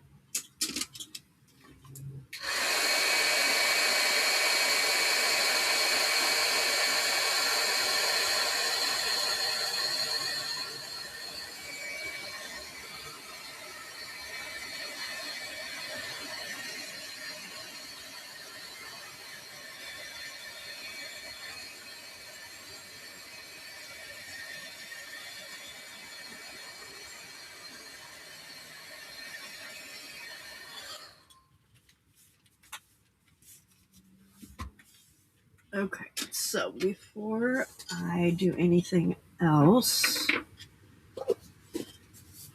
Okay, so before I do anything else,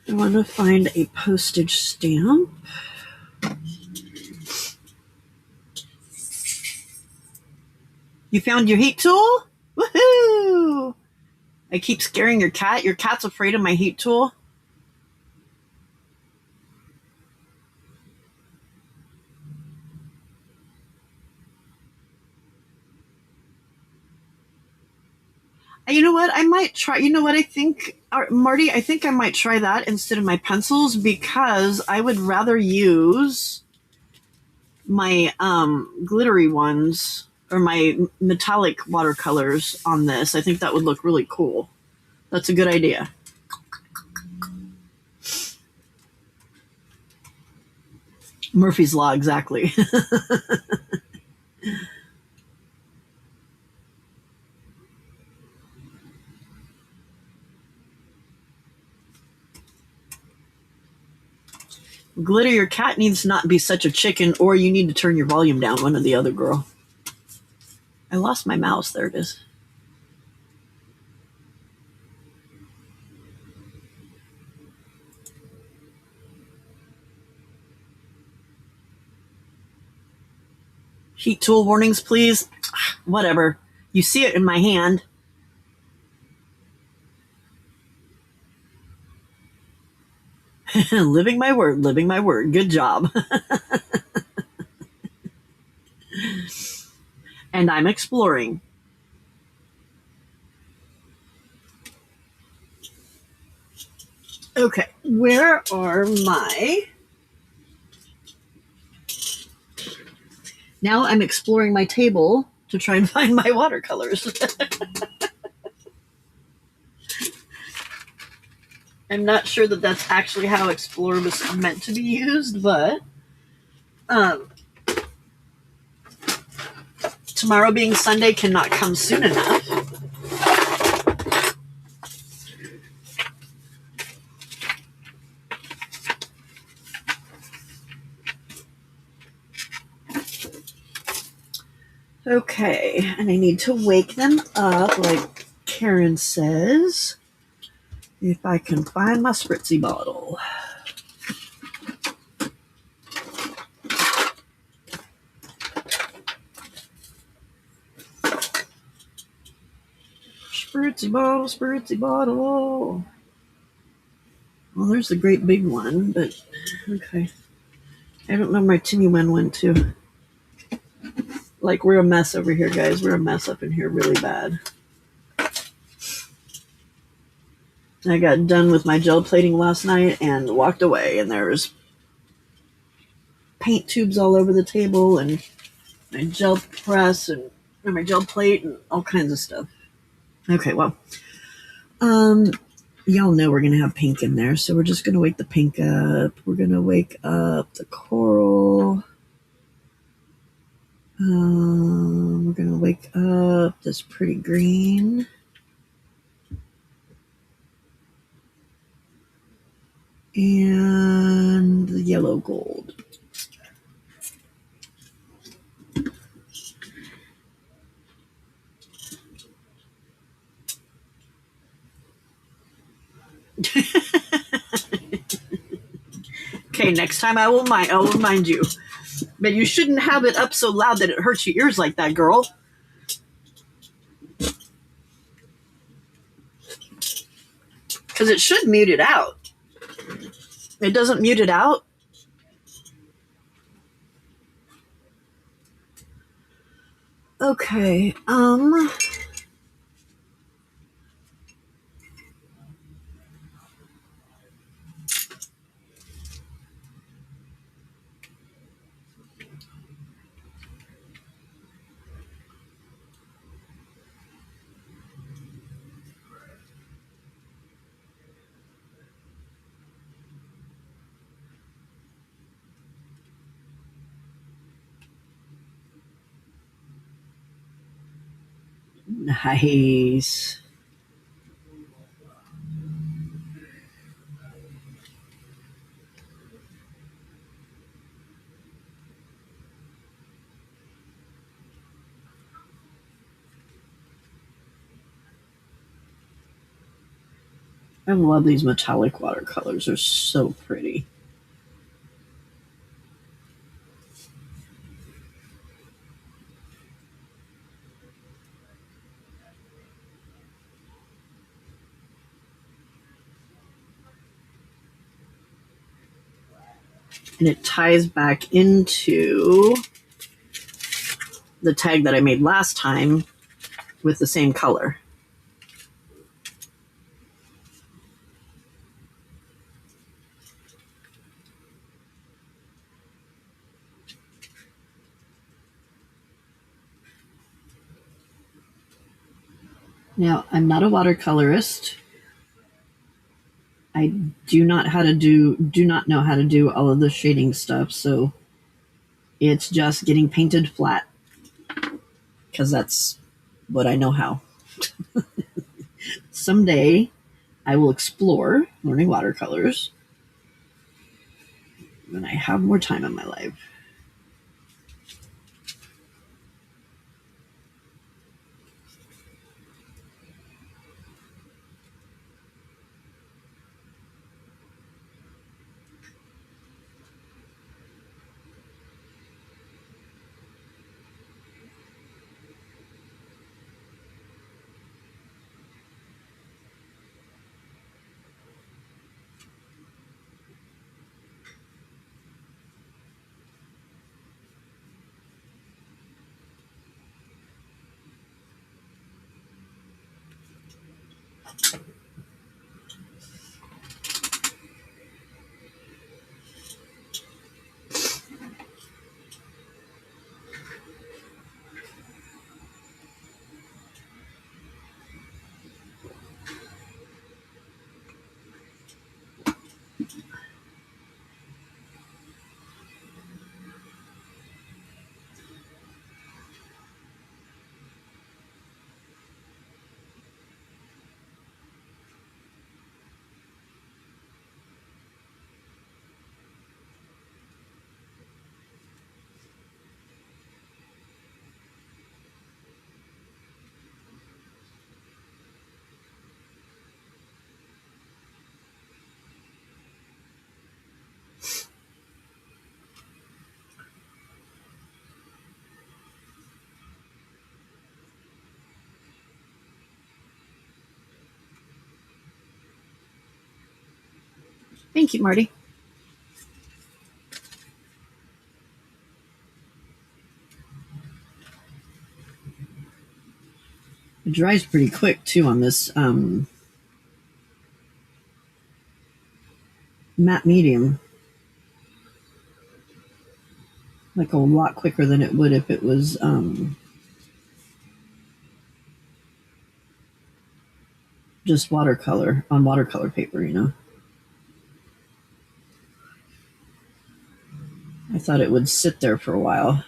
I want to find a postage stamp. You found your heat tool? Woohoo! I keep scaring your cat. Your cat's afraid of my heat tool. You know what? I might try. You know what? I think, Marty, I think I might try that instead of my pencils because I would rather use my glittery ones or my metallic watercolors on this. I think that would look really cool. That's a good idea. Murphy's Law, exactly. Glitter, your cat needs to not be such a chicken, or you need to turn your volume down, one or the other, girl. I lost my mouse. There it is. Heat tool warnings, please. Whatever. You see it in my hand. Living my word, living my word. Good job. And I'm exploring. Okay, where are my... Now I'm exploring my table to try and find my watercolors. I'm not sure that that's actually how explore was meant to be used, but um, tomorrow being Sunday cannot come soon enough. Okay, and I need to wake them up, like Karen says. If I can find my spritzy bottle. Spritzy bottle, spritzy bottle. Well, there's the great big one, but okay. I don't know where my teeny one went to. Like, we're a mess over here, guys. We're a mess up in here really bad. I got done with my gel plating last night and walked away, and there was paint tubes all over the table and my gel press and my gel plate and all kinds of stuff. Okay, well, y'all know we're gonna have pink in there, so we're just gonna wake the pink up. We're gonna wake up the coral. We're gonna wake up this pretty green. And the yellow gold. Okay, next time I will remind you. But you shouldn't have it up so loud that it hurts your ears like that, girl. Because it should mute it out. It doesn't mute it out? Okay, nice. I love these metallic watercolors. They're so pretty. And it ties back into the tag that I made last time with the same color. Now, I'm not a watercolorist. I do not know how to do all of the shading stuff, so it's just getting painted flat because that's what I know how. Someday I will explore learning watercolors when I have more time in my life. Thank you, Marty. It dries pretty quick too on this matte medium. Like a lot quicker than it would if it was just watercolor on watercolor paper, you know. I thought it would sit there for a while.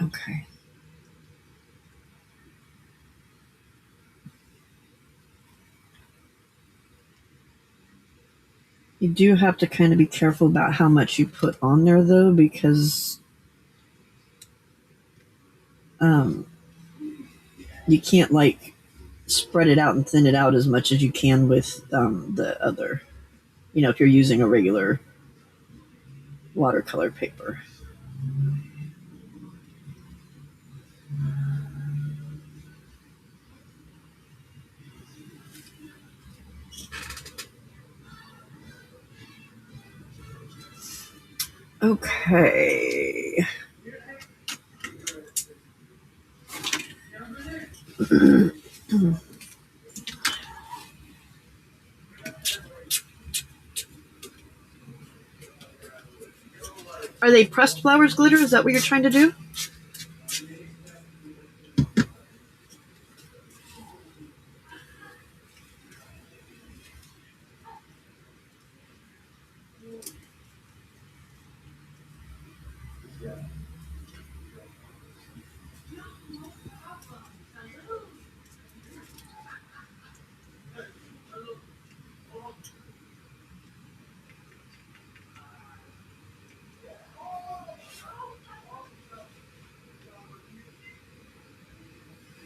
Okay. You do have to kind of be careful about how much you put on there, though, because you can't like spread it out and thin it out as much as you can with the other. You know, if you're using a regular watercolor paper. Okay. Are they pressed flowers glitter? Is that what you're trying to do?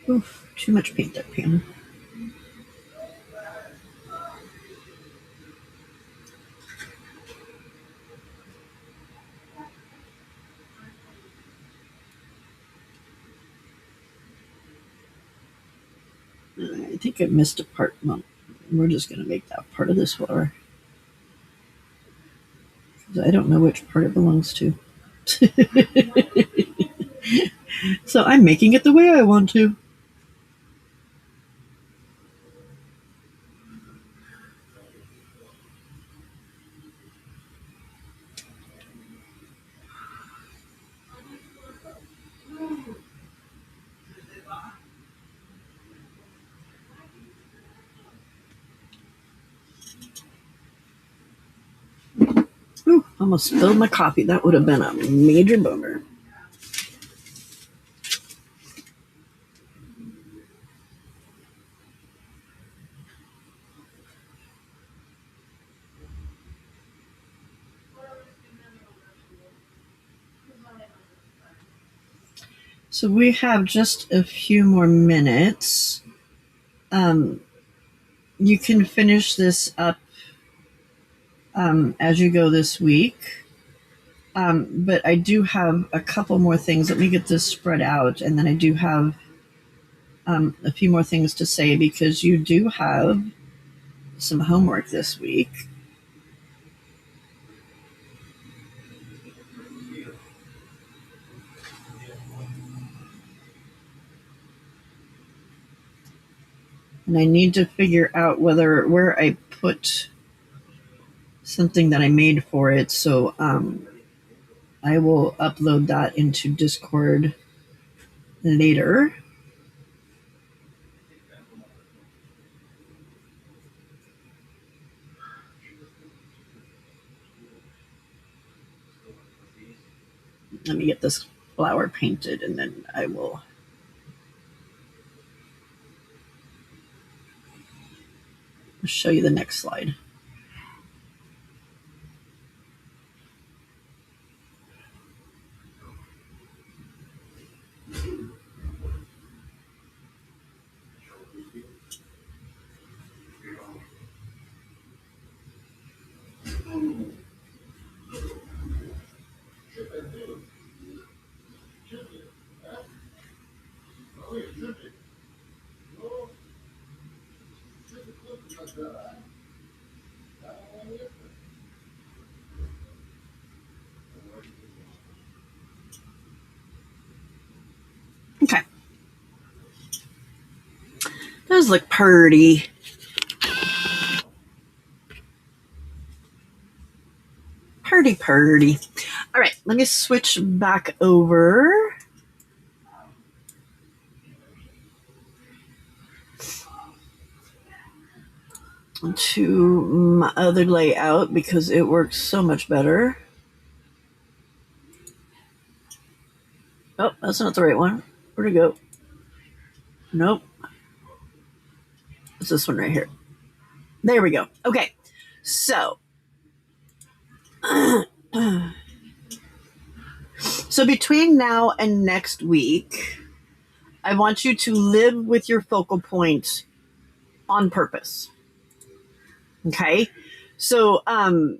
Oof, too much paint there, Pam. I think I missed a part. Well, we're just going to make that part of this flower. I don't know which part it belongs to. So I'm making it the way I want to. Ooh, almost spilled my coffee. That would have been a major bummer. So we have just a few more minutes. You can finish this up as you go this week. But I do have a couple more things. Let me get this spread out, and then I do have a few more things to say because you do have some homework this week. And I need to figure out where I put something that I made for it. So I will upload that into Discord later. Let me get this flower painted and then I will show you the next slide. Okay. Those look pretty. Pretty. All right, let me switch back over to my other layout because it works so much better. Oh, that's not the right one. Where'd it go? Nope. It's this one right here. There we go. Okay, so so between now and next week, I want you to live with your focal point on purpose. Okay, so I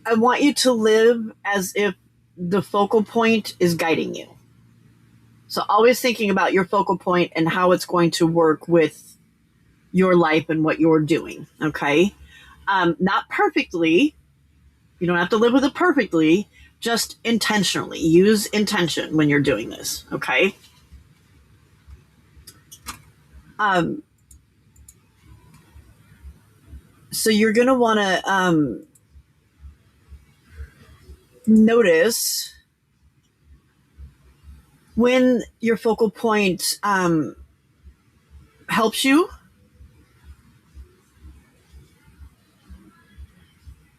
want you to live as if the focal point is guiding you. So always thinking about your focal point and how it's going to work with your life and what you're doing. Okay, not perfectly. You don't have to live with it perfectly. Just intentionally. Use intention when you're doing this. Okay. So you're going to want to notice when your focal point helps you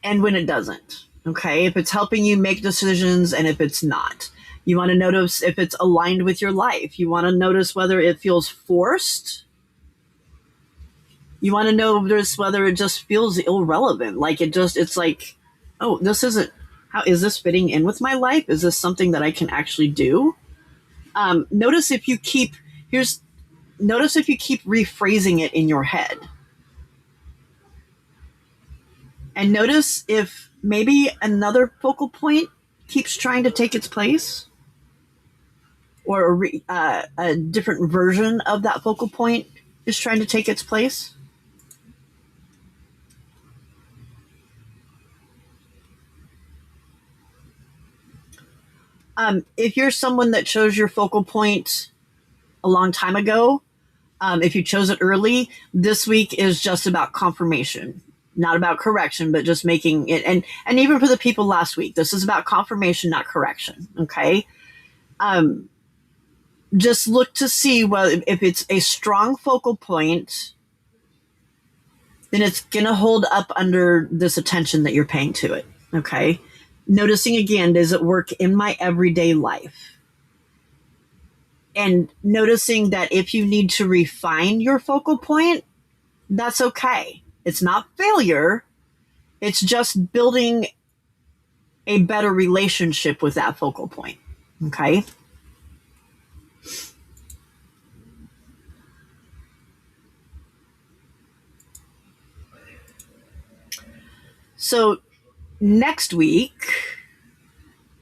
and when it doesn't. Okay. If it's helping you make decisions and if it's not. You want to notice if it's aligned with your life. You want to notice whether it feels forced. You want to notice whether it just feels irrelevant. Like it's like, oh, this isn't, how is this fitting in with my life? Is this something that I can actually do? Notice if you keep rephrasing it in your head. And notice if maybe another focal point keeps trying to take its place, or a different version of that focal point is trying to take its place. If you're someone that chose your focal point a long time ago, if you chose it early, this week is just about confirmation, not about correction, but just making it. And even for the people last week, this is about confirmation, not correction. Okay. Just look to see if it's a strong focal point, then it's going to hold up under this attention that you're paying to it. Okay. Noticing again, does it work in my everyday life? And noticing that if you need to refine your focal point, that's okay. It's not failure. It's just building a better relationship with that focal point. Okay. So next week,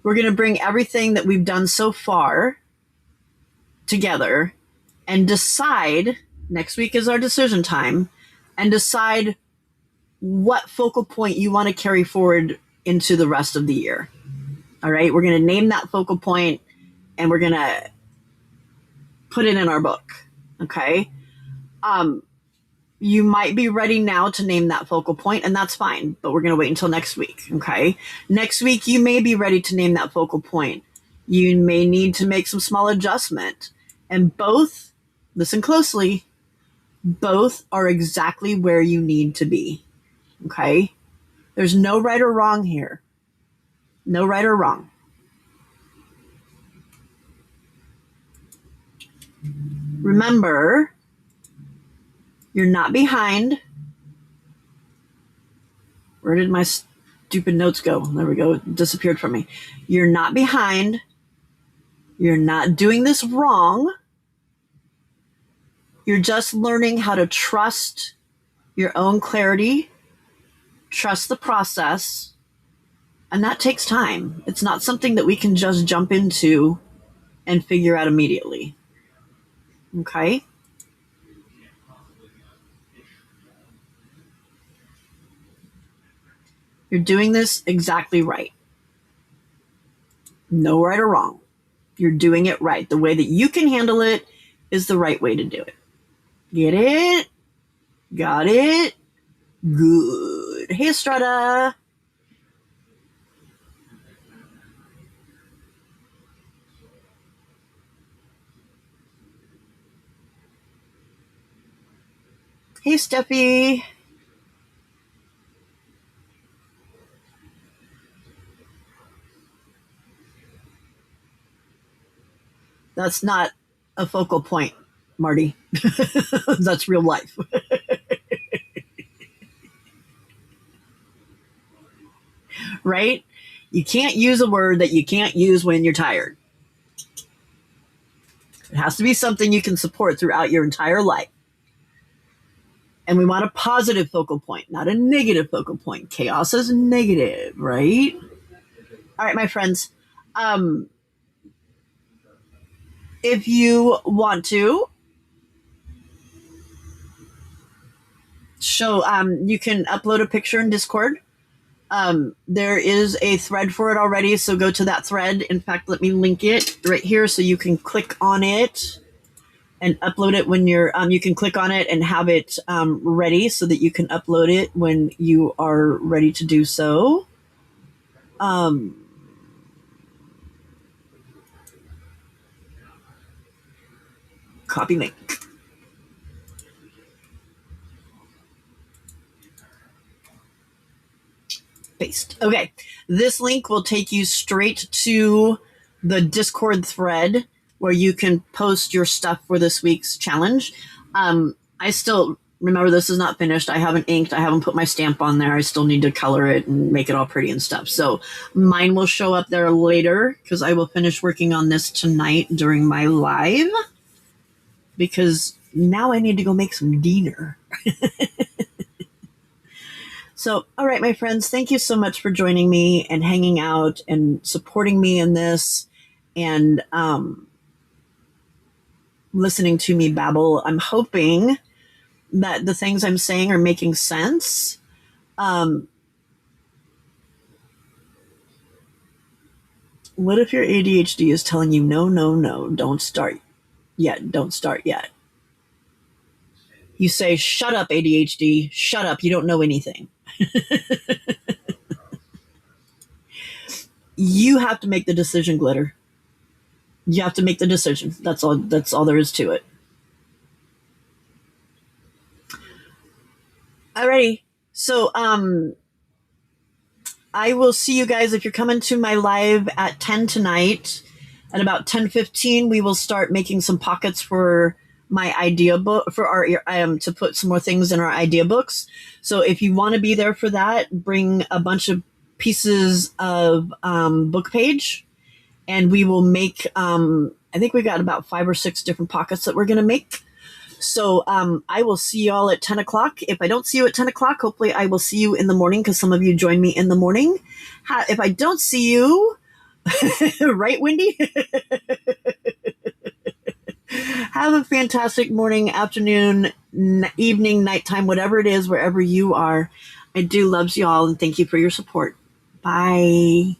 we're going to bring everything that we've done so far together and decide, next week is our decision time, and decide what focal point you want to carry forward into the rest of the year. All right, we're going to name that focal point and we're going to put it in our book. Okay. You might be ready now to name that focal point, and that's fine, but we're going to wait until next week. Okay. Next week, you may be ready to name that focal point. You may need to make some small adjustment, and both, listen closely, both are exactly where you need to be. Okay. There's no right or wrong here. No right or wrong. Remember, you're not behind. Where did my stupid notes go? There we go. It disappeared from me. You're not behind. You're not doing this wrong. You're just learning how to trust your own clarity, trust the process, and that takes time. It's not something that we can just jump into and figure out immediately. Okay? You're doing this exactly right. No right or wrong. You're doing it right. The way that you can handle it is the right way to do it. Get it? Got it? Good. Hey, Estrada. Hey, Steffi. That's not a focal point, Marty. That's real life. Right? You can't use a word that you can't use when you're tired. It has to be something you can support throughout your entire life. And we want a positive focal point, not a negative focal point. Chaos is negative, right? All right, my friends. If you want to show, you can upload a picture in Discord. There is a thread for it already, so go to that thread. In fact, let me link it right here so you can click on it and upload it when you're, you can click on it and have it ready so that you can upload it when you are ready to do so. Copy link. Paste. Okay. This link will take you straight to the Discord thread where you can post your stuff for this week's challenge. I still, remember, this is not finished. I haven't inked. I haven't put my stamp on there. I still need to color it and make it all pretty and stuff. So mine will show up there later because I will finish working on this tonight during my live because now I need to go make some dinner. So, all right, my friends, thank you so much for joining me and hanging out and supporting me in this and listening to me babble. I'm hoping that the things I'm saying are making sense. What if your ADHD is telling you, no, don't start yet, don't start yet? You say, shut up, ADHD, shut up, you don't know anything. You have to make the decision, Glitter. You have to make the decision. That's all there is to it. Alrighty. So I will see you guys if you're coming to my live at 10 tonight. At about 10:15, we will start making some pockets for my idea book for our to put some more things in our idea books. So if you want to be there for that, bring a bunch of pieces of book page, and we will make. I think we got about 5 or 6 different pockets that we're going to make. So I will see y'all at 10 o'clock. If I don't see you at 10 o'clock, hopefully I will see you in the morning because some of you join me in the morning. If I don't see you, right, Wendy? Have a fantastic morning, afternoon, evening, nighttime, whatever it is, wherever you are. I do loves you all and thank you for your support. Bye.